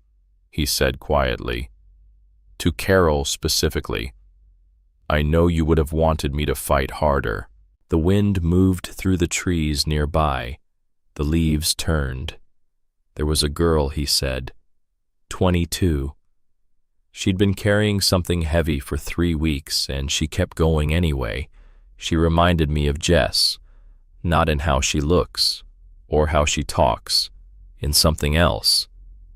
he said quietly. To Carol specifically. I know you would have wanted me to fight harder. The wind moved through the trees nearby. The leaves turned. There was a girl, he said, 22. She'd been carrying something heavy for 3 weeks, and she kept going anyway. She reminded me of Jess, not in how she looks, or how she talks, in something else,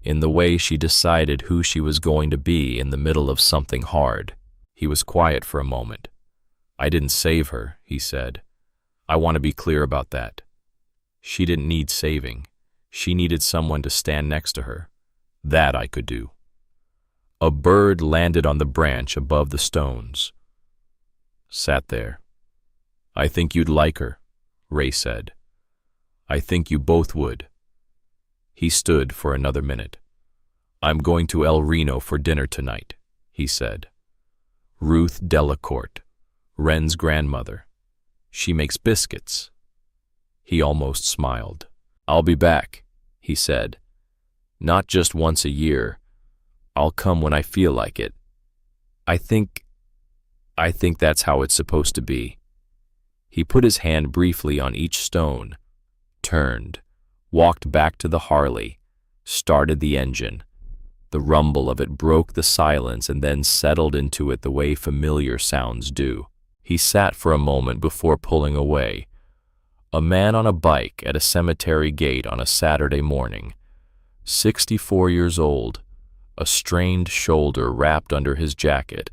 in the way she decided who she was going to be in the middle of something hard. He was quiet for a moment. I didn't save her, he said. I want to be clear about that. She didn't need saving. She needed someone to stand next to her. That I could do. A bird landed on the branch above the stones. Sat there. I think you'd like her, Ray said. I think you both would. He stood for another minute. I'm going to El Reno for dinner tonight, he said. Ruth Delacourt, Ren's grandmother. She makes biscuits. He almost smiled. I'll be back, he said. Not just once a year. I'll come when I feel like it. I think that's how it's supposed to be. He put his hand briefly on each stone, turned, walked back to the Harley, started the engine. The rumble of it broke the silence and then settled into it the way familiar sounds do. He sat for a moment before pulling away. A man on a bike at a cemetery gate on a Saturday morning. 64 years old, a strained shoulder wrapped under his jacket,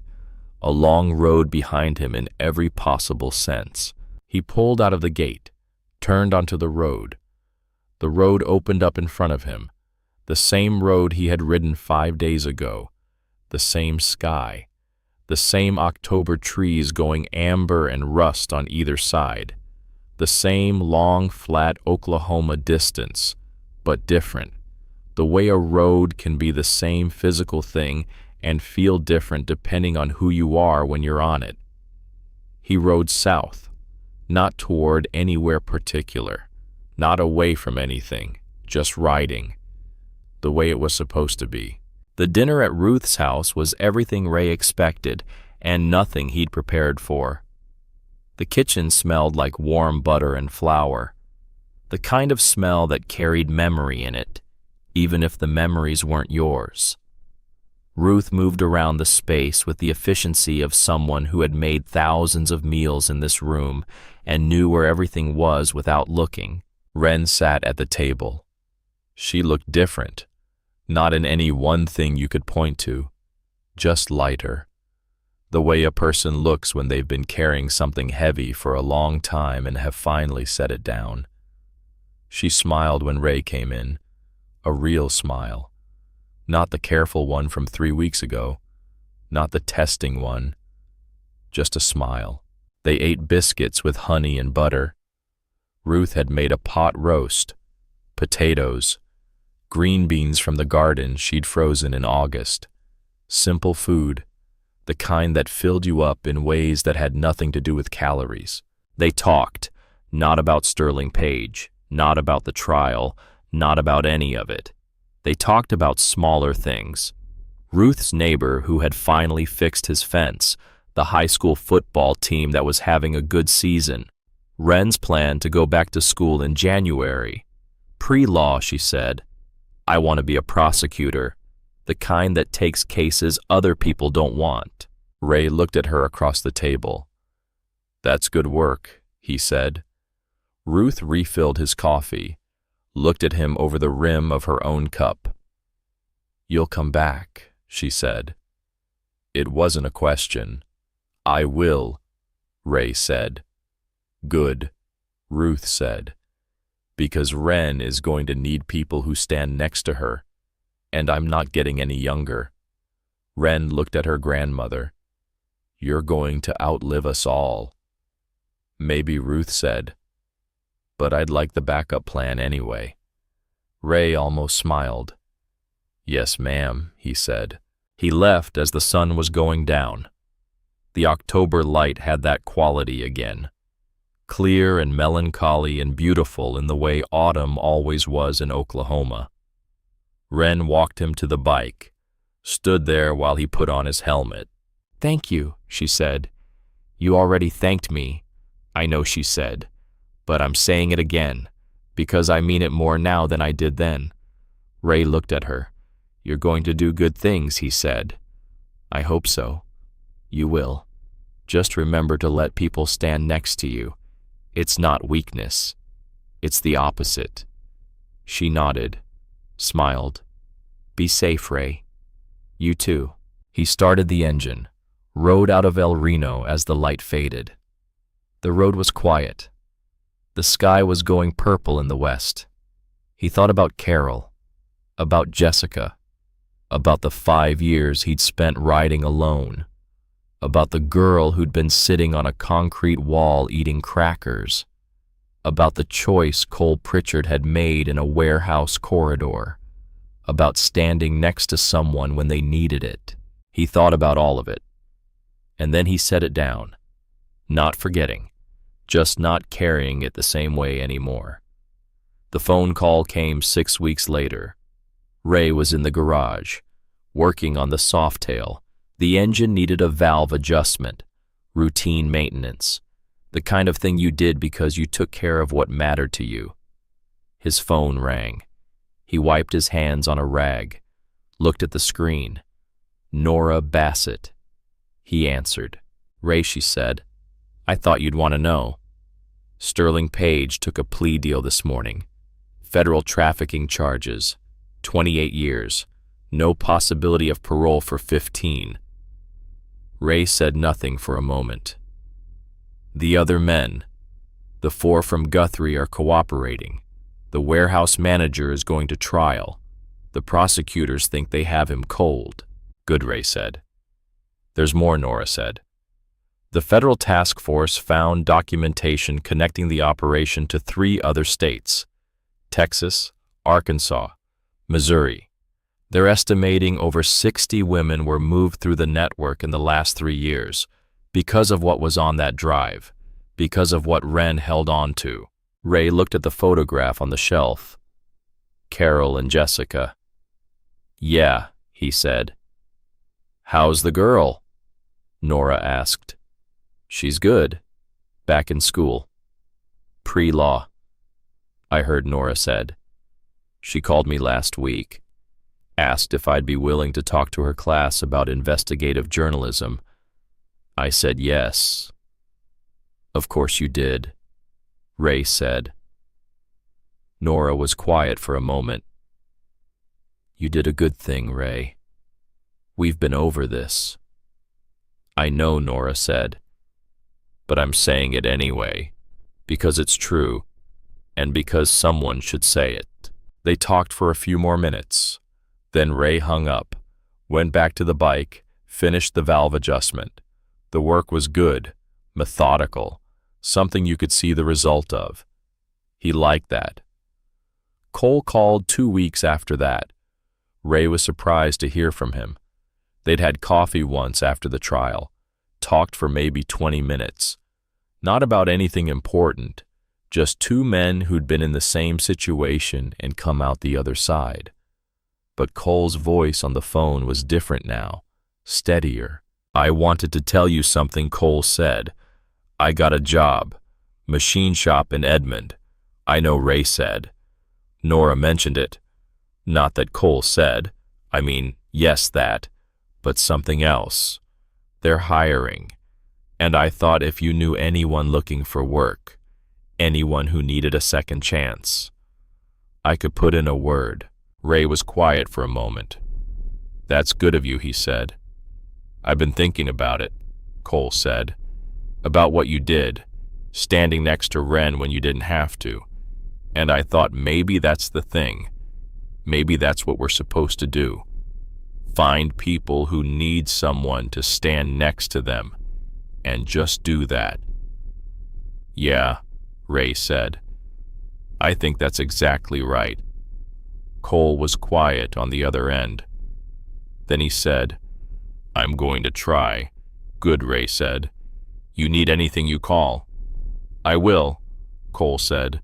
a long road behind him in every possible sense. He pulled out of the gate, turned onto the road. The road opened up in front of him, the same road he had ridden 5 days ago, the same sky, the same October trees going amber and rust on either side, the same long, flat Oklahoma distance, but different. The way a road can be the same physical thing and feel different depending on who you are when you're on it. He rode south, not toward anywhere particular, not away from anything, just riding, the way it was supposed to be. The dinner at Ruth's house was everything Ray expected and nothing he'd prepared for. The kitchen smelled like warm butter and flour, the kind of smell that carried memory in it, even if the memories weren't yours. Ruth moved around the space with the efficiency of someone who had made thousands of meals in this room and knew where everything was without looking. Ren sat at the table. She looked different, not in any one thing you could point to, just lighter. The way a person looks when they've been carrying something heavy for a long time and have finally set it down. She smiled when Ray came in, a real smile. Not the careful one from 3 weeks ago, not the testing one, just a smile. They ate biscuits with honey and butter. Ruth had made a pot roast, potatoes, green beans from the garden she'd frozen in August. Simple food, the kind that filled you up in ways that had nothing to do with calories. They talked, not about Sterling Page, not about the trial, not about any of it. They talked about smaller things. Ruth's neighbor who had finally fixed his fence, the high school football team that was having a good season, Ren's plan to go back to school in January. Pre-law, she said. I want to be a prosecutor, the kind that takes cases other people don't want. Ray looked at her across the table. That's good work, he said. Ruth refilled his coffee, looked at him over the rim of her own cup. You'll come back, she said. It wasn't a question. I will, Ray said. Good, Ruth said, because Ren is going to need people who stand next to her, and I'm not getting any younger. Ren looked at her grandmother. You're going to outlive us all. Maybe, Ruth said, but I'd like the backup plan anyway. Ray almost smiled. Yes, ma'am, he said. He left as the sun was going down. The October light had that quality again. Clear and melancholy and beautiful in the way autumn always was in Oklahoma. Ren walked him to the bike, stood there while he put on his helmet. Thank you, she said. You already thanked me, I know she said, but I'm saying it again, because I mean it more now than I did then. Ray looked at her. You're going to do good things, he said. I hope so. You will. Just remember to let people stand next to you. It's not weakness. It's the opposite. She nodded, smiled. Be safe, Ray. You too. He started the engine, rode out of El Reno as the light faded. The road was quiet. The sky was going purple in the west. He thought about Carol, about Jessica, about the 5 years he'd spent riding alone, about the girl who'd been sitting on a concrete wall eating crackers, about the choice Cole Pritchard had made in a warehouse corridor, about standing next to someone when they needed it. He thought about all of it. And then he set it down, not forgetting, just not carrying it the same way anymore. The phone call came 6 weeks later. Ray was in the garage, working on the Softail. The engine needed a valve adjustment, routine maintenance, the kind of thing you did because you took care of what mattered to you. His phone rang. He wiped his hands on a rag, looked at the screen. Nora Bassett. He answered. Ray, she said, I thought you'd want to know. Sterling Page took a plea deal this morning. Federal trafficking charges, 28 years, no possibility of parole for 15. Ray said nothing for a moment. The other men, the 4 from Guthrie, are cooperating. The warehouse manager is going to trial. The prosecutors think they have him cold. Good, Ray said. There's more, Nora said. The federal task force found documentation connecting the operation to 3 other states, Texas, Arkansas, Missouri. They're estimating over 60 women were moved through the network in the last 3 years because of what was on that drive, because of what Ren held on to. Ray looked at the photograph on the shelf. Carol and Jessica. Yeah, he said. How's the girl? Nora asked. She's good. Back in school. Pre-law. I heard Nora said. She called me last week. asked if I'd be willing to talk to her class about investigative journalism. I said yes. Of course you did, Ray said. Nora was quiet for a moment. You did a good thing, Ray. We've been over this. I know, Nora said, but I'm saying it anyway, because it's true, and because someone should say it. They talked for a few more minutes. Then Ray hung up, went back to the bike, finished the valve adjustment. The work was good, methodical, something you could see the result of. He liked that. Cole called 2 weeks after that. Ray was surprised to hear from him. They'd had coffee once after the trial, talked for maybe 20 minutes. Not about anything important, just two men who'd been in the same situation and come out the other side. But Cole's voice on the phone was different now, steadier. I wanted to tell you something, Cole said. I got a job, machine shop in Edmond. I know, Ray said. Nora mentioned it. Not that Cole said. I mean, yes, that, but something else. They're hiring. And I thought if you knew anyone looking for work, anyone who needed a second chance, I could put in a word. Ray was quiet for a moment. That's good of you, he said. I've been thinking about it, Cole said. About what you did, standing next to Ren when you didn't have to. And I thought maybe that's the thing. Maybe that's what we're supposed to do. Find people who need someone to stand next to them, and just do that. Yeah, Ray said. I think that's exactly right. Cole was quiet on the other end. Then he said, I'm going to try. Good, Ray said. You need anything, you call. I will, Cole said.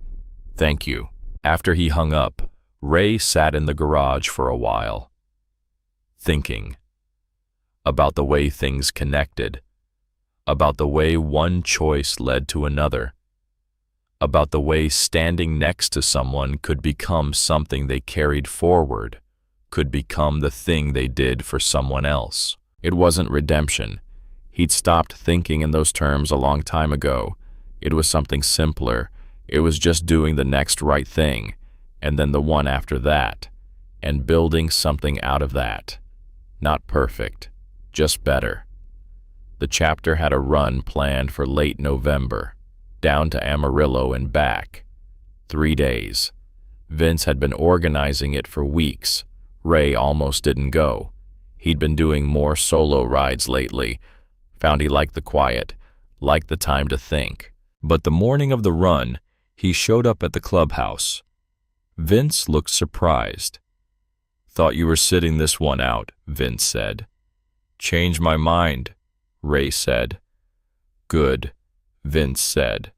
Thank you. After he hung up, Ray sat in the garage for a while, thinking about the way things connected, about the way one choice led to another, about the way standing next to someone could become something they carried forward, could become the thing they did for someone else. It wasn't redemption. He'd stopped thinking in those terms a long time ago. It was something simpler. It was just doing the next right thing, and then the one after that, and building something out of that. Not perfect, just better. The chapter had a run planned for late November, down to Amarillo and back. 3 days. Vince had been organizing it for weeks. Ray almost didn't go. He'd been doing more solo rides lately, found he liked the quiet, liked the time to think. But the morning of the run, he showed up at the clubhouse. Vince looked surprised. Thought you were sitting this one out, Vince said. Changed my mind, Ray said. Good, Vince said.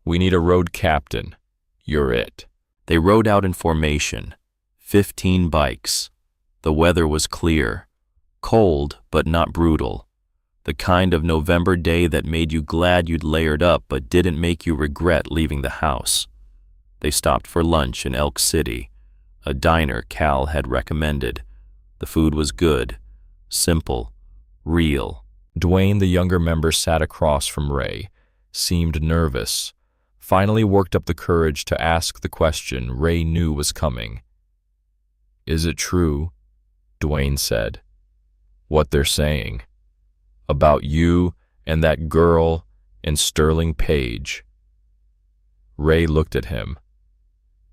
We need a road captain. You're it. They rode out in formation, 15 bikes. The weather was clear, cold but not brutal. The kind of November day that made you glad you'd layered up but didn't make you regret leaving the house. They stopped for lunch in Elk City, a diner Cal had recommended. The food was good, simple, real. Dwayne, the younger member, sat across from Ray, seemed nervous, finally worked up the courage to ask the question Ray knew was coming. Is it true, Dwayne said, what they're saying? About you and that girl and Sterling Page? Ray looked at him.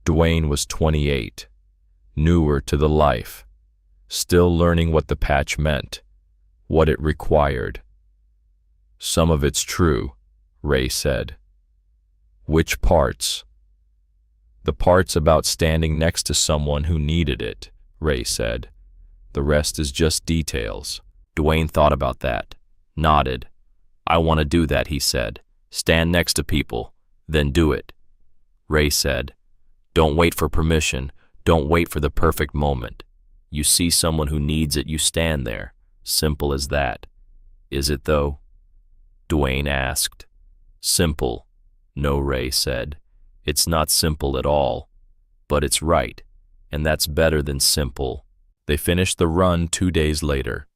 Dwayne was 28, newer to the life, still learning what the patch meant, what it required. Some of it's true, Ray said. Which parts? The parts about standing next to someone who needed it, Ray said. The rest is just details. Dwayne thought about that, nodded. I want to do that, he said. Stand next to people, then do it. Ray said, don't wait for permission. Don't wait for the perfect moment. You see someone who needs it, you stand there. Simple as that. Is it, though? Dwayne asked. Simple, no, Ray said. It's not simple at all, but it's right, and that's better than simple. They finished the run 2 days later.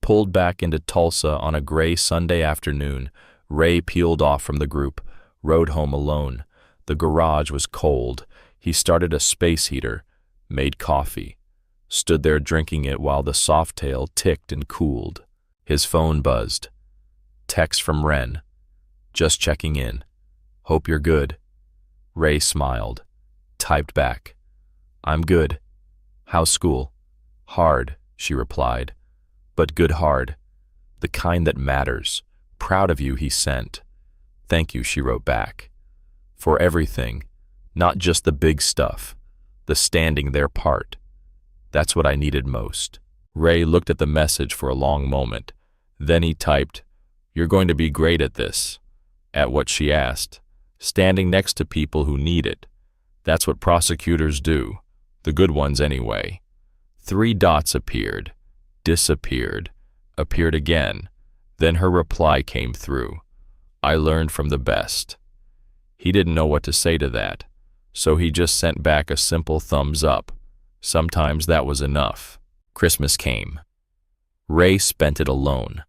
Pulled back into Tulsa on a gray Sunday afternoon, Ray peeled off from the group, rode home alone. The garage was cold. He started a space heater, made coffee, stood there drinking it while the Softail ticked and cooled. His phone buzzed. Text from Ren. Just checking in. Hope you're good. Ray smiled. Typed back. I'm good. How's school? Hard, she replied. But good hard. The kind that matters. Proud of you, he sent. Thank you, she wrote back. For everything. Not just the big stuff. The standing there part. That's what I needed most. Ray looked at the message for a long moment. Then he typed, You're going to be great at this. At what she asked. Standing next to people who need it. That's what prosecutors do. The good ones anyway. 3 dots appeared. Disappeared. Appeared again. Then her reply came through. I learned from the best. He didn't know what to say to that, so he just sent back a simple thumbs up. Sometimes that was enough. Christmas came. Ray spent it alone.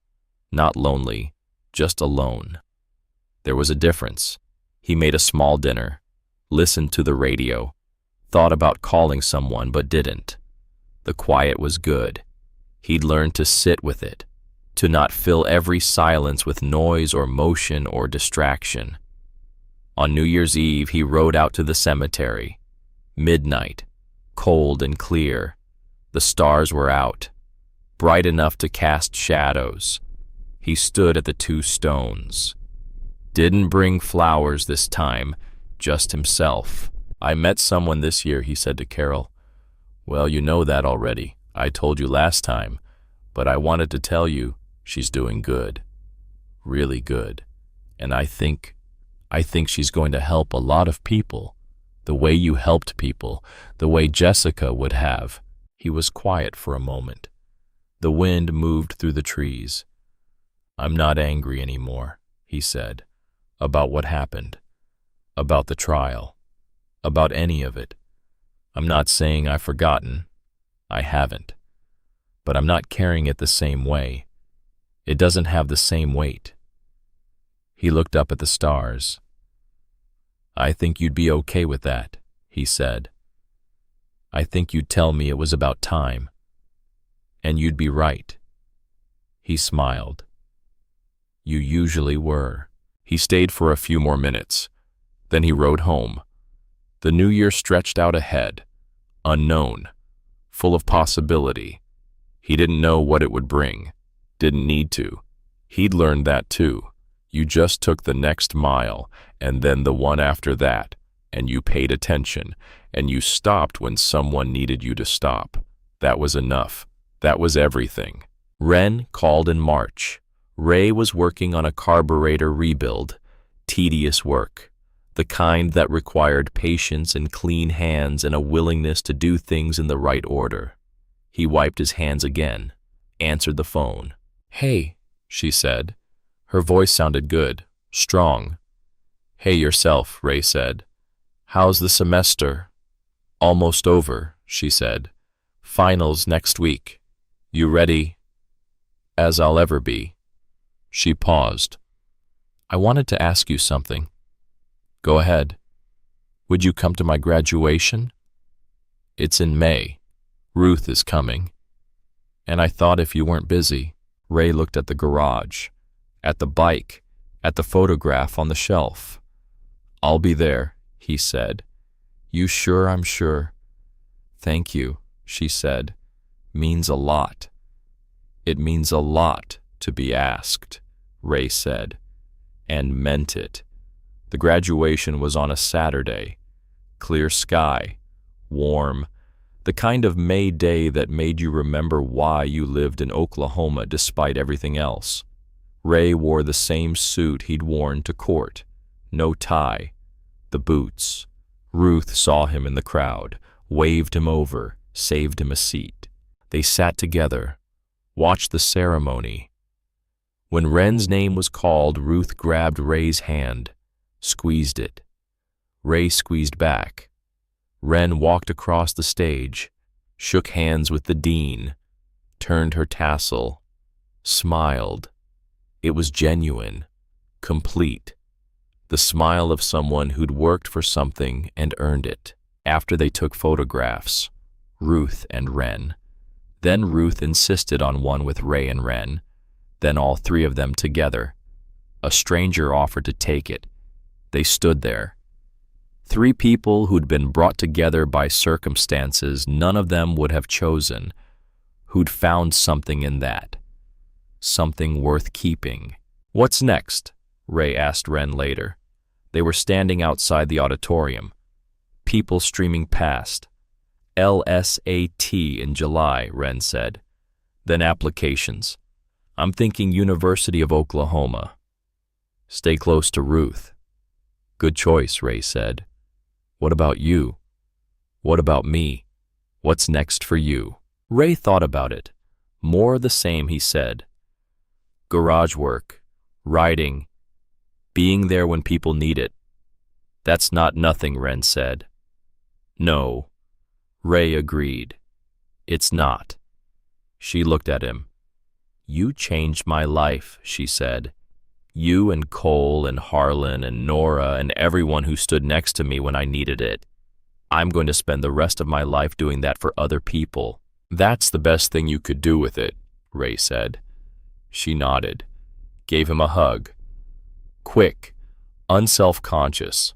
Not lonely, just alone. There was a difference. He made a small dinner, listened to the radio, thought about calling someone but didn't. The quiet was good. He'd learned to sit with it, to not fill every silence with noise or motion or distraction. On New Year's Eve, he rode out to the cemetery. Midnight, cold and clear. The stars were out, bright enough to cast shadows. He stood at the 2 stones. Didn't bring flowers this time, just himself. I met someone this year, he said to Carol. Well, you know that already. I told you last time, but I wanted to tell you she's doing good. Really good. And I think she's going to help a lot of people. The way you helped people, the way Jessica would have. He was quiet for a moment. The wind moved through the trees. I'm not angry anymore, he said, about what happened, about the trial, about any of it. I'm not saying I've forgotten. I haven't. But I'm not carrying it the same way. It doesn't have the same weight. He looked up at the stars. I think you'd be okay with that, he said. I think you'd tell me it was about time. And you'd be right. He smiled. You usually were. He stayed for a few more minutes. Then he rode home. The new year stretched out ahead, unknown, full of possibility. He didn't know what it would bring, didn't need to. He'd learned that too. You just took the next mile, and then the one after that, and you paid attention, and you stopped when someone needed you to stop. That was enough. That was everything. Ren called in March. Ray was working on a carburetor rebuild. Tedious work. The kind that required patience and clean hands and a willingness to do things in the right order. He wiped his hands again, answered the phone. Hey, she said. Her voice sounded good, strong. Hey yourself, Ray said. How's the semester? Almost over, she said. Finals next week. You ready? As I'll ever be. She paused. I wanted to ask you something. Go ahead. Would you come to my graduation? It's in May. Ruth is coming. And I thought if you weren't busy. Ray looked at the garage, at the bike, at the photograph on the shelf. I'll be there, he said. You sure? I'm sure. Thank you, she said. Means a lot. It means a lot to be asked, Ray said, and meant it. The graduation was on a Saturday. Clear sky, warm, the kind of May day that made you remember why you lived in Oklahoma despite everything else. Ray wore the same suit he'd worn to court. No tie. The boots. Ruth saw him in the crowd, waved him over, saved him a seat. They sat together, watched the ceremony. When Ren's name was called, Ruth grabbed Ray's hand, squeezed it. Ray squeezed back. Ren walked across the stage. shook hands with the dean, turned her tassel, smiled. It was genuine, complete. The smile of someone who'd worked for something and earned it. After they took photographs, Ruth and Ren. Then Ruth insisted on one with Ray and Ren, then all three of them together. A stranger offered to take it. They stood there. Three people who'd been brought together by circumstances none of them would have chosen, who'd found something in that. Something worth keeping. "What's next?" Ray asked Ren later. They were standing outside the auditorium. People streaming past. LSAT in July, Ren said. Then applications. I'm thinking University of Oklahoma. Stay close to Ruth. Good choice, Ray said. What about you? What about me? What's next for you? Ray thought about it. More the same, he said. Garage work, writing, being there when people need it. That's not nothing, Ren said. No, Ray agreed. It's not. She looked at him. You changed my life, she said. You and Cole and Harlan and Nora and everyone who stood next to me when I needed it. I'm going to spend the rest of my life doing that for other people. That's the best thing you could do with it, Ray said. She nodded, gave him a hug. Quick, unself-conscious.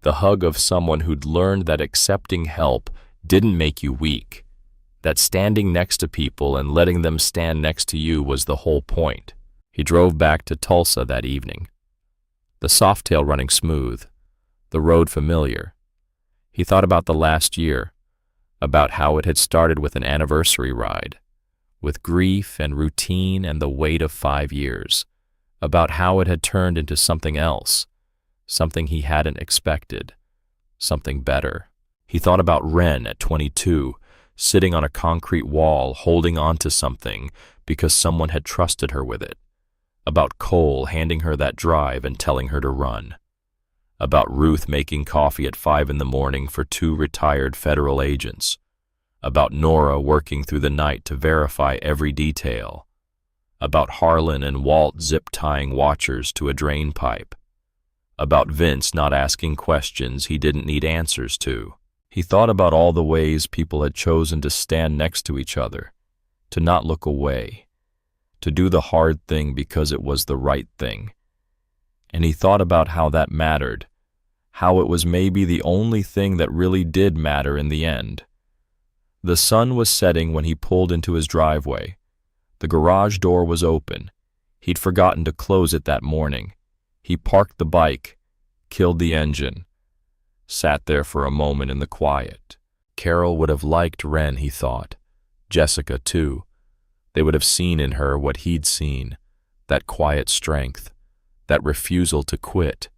The hug of someone who'd learned that accepting help didn't make you weak, that standing next to people and letting them stand next to you was the whole point. He drove back to Tulsa that evening. The Softail running smooth, the road familiar. He thought about the last year, about how it had started with an anniversary ride, with grief and routine and the weight of 5 years, about how it had turned into something else, something he hadn't expected, something better. He thought about Ren at 22, sitting on a concrete wall holding on to something because someone had trusted her with it, about Cole handing her that drive and telling her to run, about Ruth making coffee at 5 in the morning for 2 retired federal agents, about Nora working through the night to verify every detail, about Harlan and Walt zip-tying watchers to a drain pipe, about Vince not asking questions he didn't need answers to. He thought about all the ways people had chosen to stand next to each other, to not look away, to do the hard thing because it was the right thing. And he thought about how that mattered, how it was maybe the only thing that really did matter in the end. The sun was setting when he pulled into his driveway. The garage door was open. He'd forgotten to close it that morning. He parked the bike, killed the engine, sat there for a moment in the quiet. Carol would have liked Ren, he thought. Jessica, too. They would have seen in her what he'd seen, that quiet strength, that refusal to quit,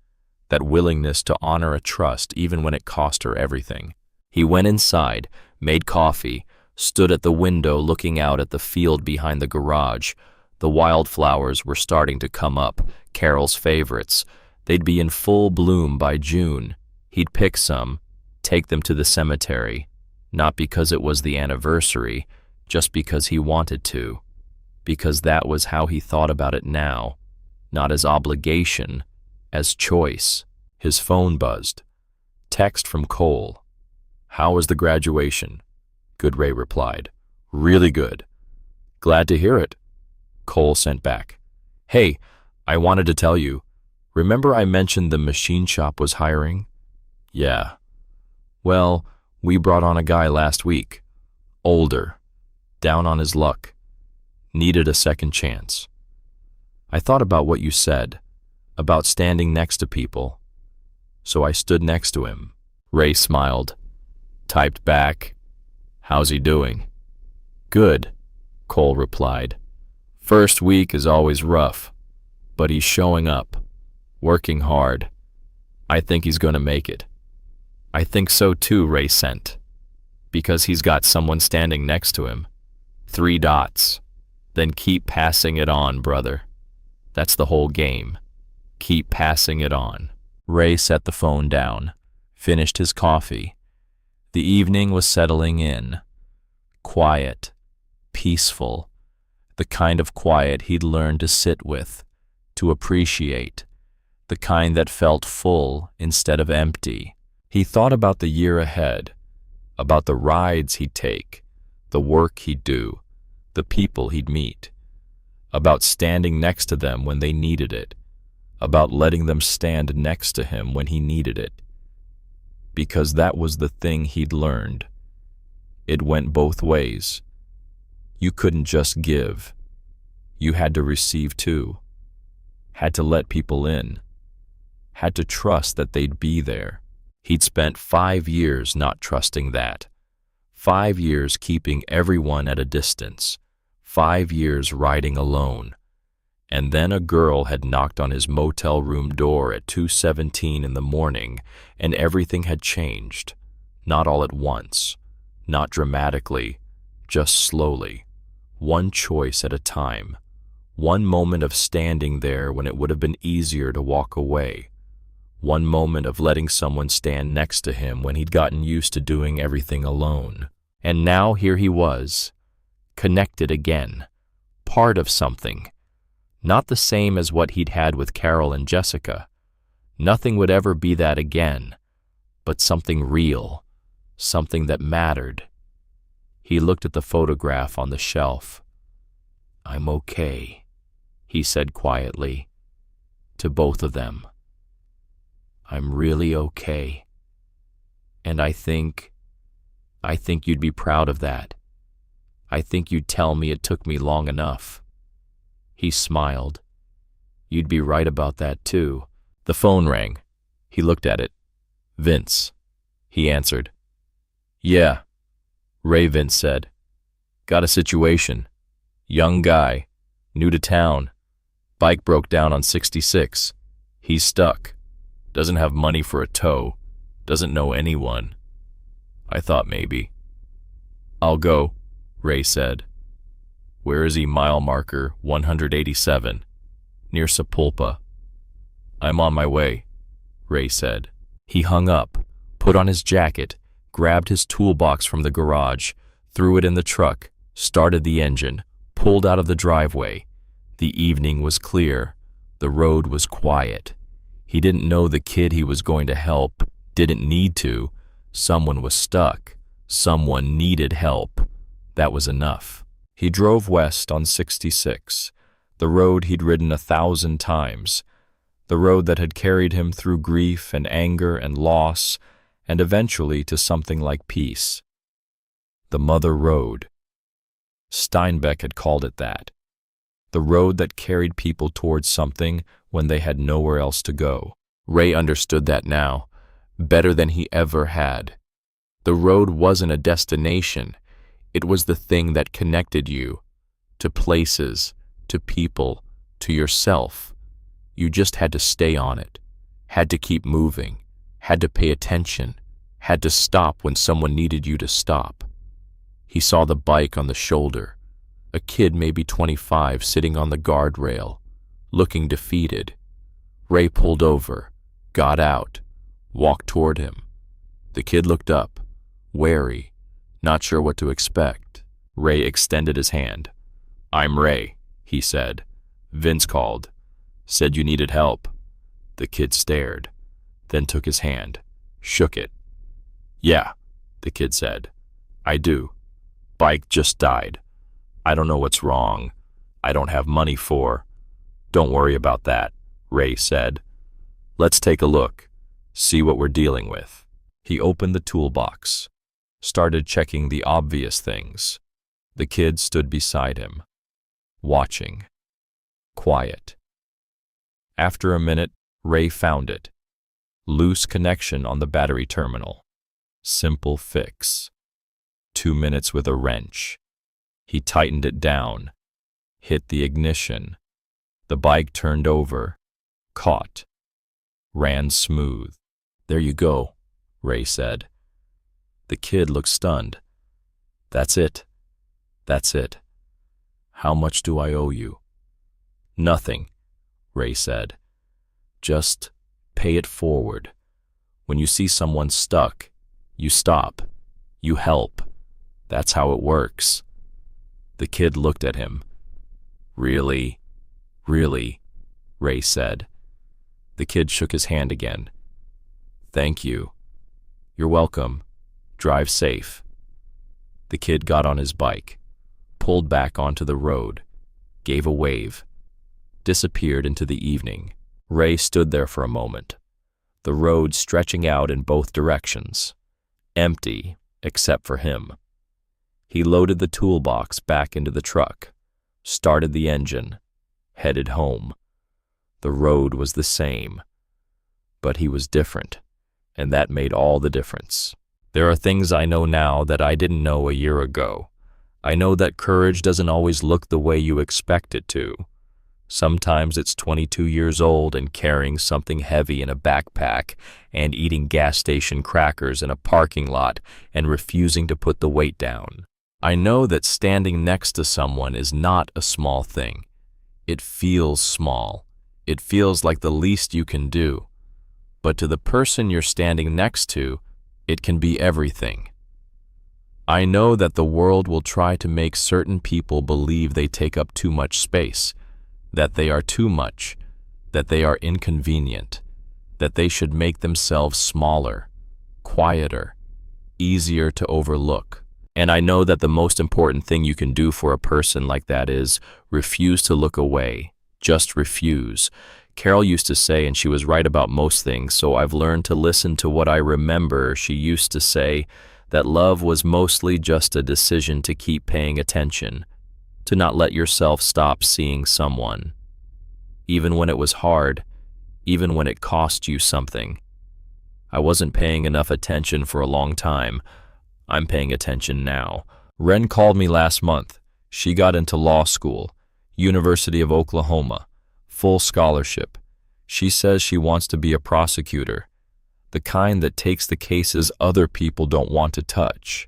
that willingness to honor a trust even when it cost her everything. He went inside, made coffee, stood at the window looking out at the field behind the garage. The wildflowers were starting to come up, Carol's favorites. They'd be in full bloom by June. He'd pick some, take them to the cemetery, not because it was the anniversary, just because he wanted to, because that was how he thought about it now, not as obligation, as choice. His phone buzzed. Text from Cole. How was the graduation? Good, Ray replied. Really good. Glad to hear it. Cole sent back. Hey, I wanted to tell you, remember I mentioned the machine shop was hiring? Yeah. Well, we brought on a guy last week. Older. Down on his luck. Needed a second chance. I thought about what you said, about standing next to people. So I stood next to him. Ray smiled. Typed back, how's he doing? Good, Cole replied. First week is always rough, but he's showing up, working hard. I think he's going to make it. I think so too, Ray sent, because he's got someone standing next to him. 3 dots. Then keep passing it on, brother. That's the whole game. Keep passing it on. Ray set the phone down, finished his coffee. The evening was settling in. Quiet, peaceful, the kind of quiet he'd learned to sit with, to appreciate, the kind that felt full instead of empty. He thought about the year ahead, about the rides he'd take, the work he'd do, the people he'd meet, about standing next to them when they needed it, about letting them stand next to him when he needed it. Because that was the thing he'd learned. It went both ways. You couldn't just give. You had to receive too. Had to let people in. Had to trust that they'd be there. He'd spent 5 years not trusting that. 5 years keeping everyone at a distance. 5 years riding alone. And then a girl had knocked on his motel room door at 2:17 in the morning, and everything had changed. Not all at once. Not dramatically. Just slowly. One choice at a time. One moment of standing there when it would have been easier to walk away. One moment of letting someone stand next to him when he'd gotten used to doing everything alone. And now here he was, connected again, part of something. Not the same as what he'd had with Carol and Jessica. Nothing would ever be that again, but something real, something that mattered. He looked at the photograph on the shelf. "I'm okay," he said quietly, to both of them. "I'm really okay. And I think you'd be proud of that. I think you'd tell me it took me long enough." He smiled. "You'd be right about that too." The phone rang. He looked at it. "Vince," he answered. "Yeah," Ray Vince said. "Got a situation. Young guy, new to town. Bike broke down on 66. He's stuck. Doesn't have money for a tow. Doesn't know anyone. I thought maybe." "I'll go," Ray said. "Where is he?" "Mile marker 187, near Sepulpa." "I'm on my way," Ray said. He hung up, put on his jacket, grabbed his toolbox from the garage, threw it in the truck, started the engine, pulled out of the driveway. The evening was clear. The road was quiet. He didn't know the kid he was going to help, didn't need to. Someone was stuck. Someone needed help. That was enough. He drove west on 66, the road he'd ridden 1,000 times, the road that had carried him through grief and anger and loss, and eventually to something like peace. The Mother Road. Steinbeck had called it that. The road that carried people towards something when they had nowhere else to go. Ray understood that now, better than he ever had. The road wasn't a destination. It was the thing that connected you to places, to people, to yourself. You just had to stay on it, had to keep moving, had to pay attention, had to stop when someone needed you to stop. He saw the bike on the shoulder, a kid maybe 25 sitting on the guardrail, looking defeated. Ray pulled over, got out, walked toward him. The kid looked up, wary, not sure what to expect. Ray extended his hand. "I'm Ray," he said. "Vince called. Said you needed help." The kid stared, then took his hand, shook it. "Yeah," the kid said. "I do. Bike just died. I don't know what's wrong. I don't have money for—" "Don't worry about that," Ray said. "Let's take a look, see what we're dealing with." He opened the toolbox, started checking the obvious things. The kid stood beside him, watching, quiet. After a minute, Ray found it. Loose connection on the battery terminal. Simple fix. 2 minutes with a wrench. He tightened it down, hit the ignition. The bike turned over, caught, ran smooth. "There you go," Ray said. The kid looked stunned. "That's it. That's it. How much do I owe you?" "Nothing," Ray said. "Just pay it forward. When you see someone stuck, you stop. You help. That's how it works." The kid looked at him. "Really? Really?" Ray said. The kid shook his hand again. "Thank you." "You're welcome. Drive safe." The kid got on his bike, pulled back onto the road, gave a wave, disappeared into the evening. Ray stood there for a moment, the road stretching out in both directions, empty except for him. He loaded the toolbox back into the truck, started the engine, headed home. The road was the same, but he was different, and that made all the difference. There are things I know now that I didn't know a year ago. I know that courage doesn't always look the way you expect it to. Sometimes it's 22 years old and carrying something heavy in a backpack and eating gas station crackers in a parking lot and refusing to put the weight down. I know that standing next to someone is not a small thing. It feels small. It feels like the least you can do. But to the person you're standing next to, it can be everything. I know that the world will try to make certain people believe they take up too much space, that they are too much, that they are inconvenient, that they should make themselves smaller, quieter, easier to overlook. And I know that the most important thing you can do for a person like that is refuse to look away. Just refuse. Carol used to say, and she was right about most things, so I've learned to listen to what I remember she used to say, that love was mostly just a decision to keep paying attention, to not let yourself stop seeing someone. Even when it was hard, even when it cost you something. I wasn't paying enough attention for a long time. I'm paying attention now. Ren called me last month. She got into law school, University of Oklahoma, full scholarship. She says she wants to be a prosecutor, the kind that takes the cases other people don't want to touch.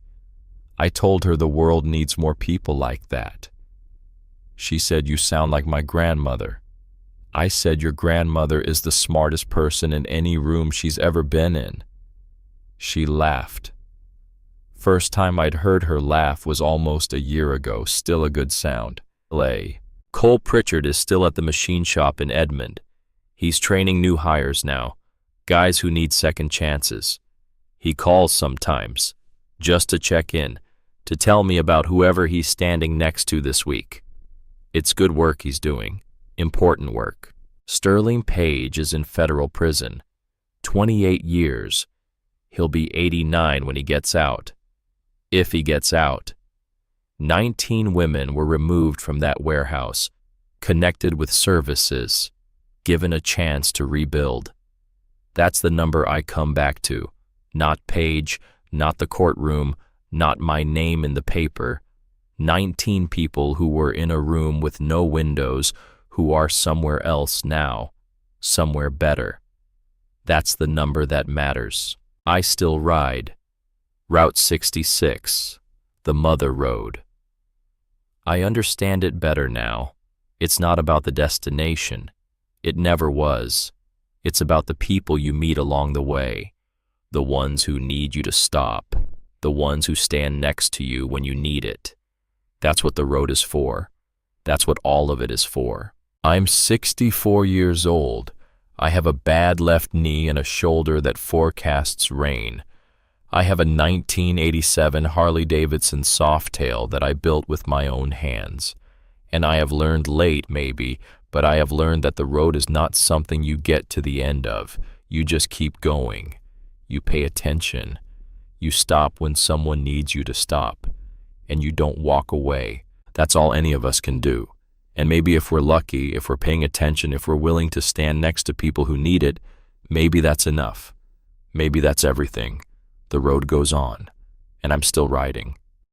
I told her the world needs more people like that. She said, "You sound like my grandmother." I said, "Your grandmother is the smartest person in any room she's ever been in." She laughed. First time I'd heard her laugh was almost a year ago, still a good sound. Cole Pritchard is still at the machine shop in Edmond. He's training new hires now, guys who need second chances. He calls sometimes, just to check in, to tell me about whoever he's standing next to this week. It's good work he's doing, important work. Sterling Page is in federal prison, 28 years. He'll be 89 when he gets out. If he gets out. 19 women were removed from that warehouse, connected with services, given a chance to rebuild. That's the number I come back to. Not Page, not the courtroom, not my name in the paper. 19 people who were in a room with no windows, who are somewhere else now, somewhere better. That's the number that matters. I still ride. Route 66, the Mother Road. I understand it better now. It's not about the destination. It never was. It's about the people you meet along the way, the ones who need you to stop, the ones who stand next to you when you need it. That's what the road is for. That's what all of it is for. I'm 64 years old. I have a bad left knee and a shoulder that forecasts rain. I have a 1987 Harley-Davidson Softail that I built with my own hands. And I have learned late, maybe, but I have learned that the road is not something you get to the end of. You just keep going. You pay attention. You stop when someone needs you to stop. And you don't walk away. That's all any of us can do. And maybe if we're lucky, if we're paying attention, if we're willing to stand next to people who need it, maybe that's enough. Maybe that's everything. The road goes on, and I'm still riding.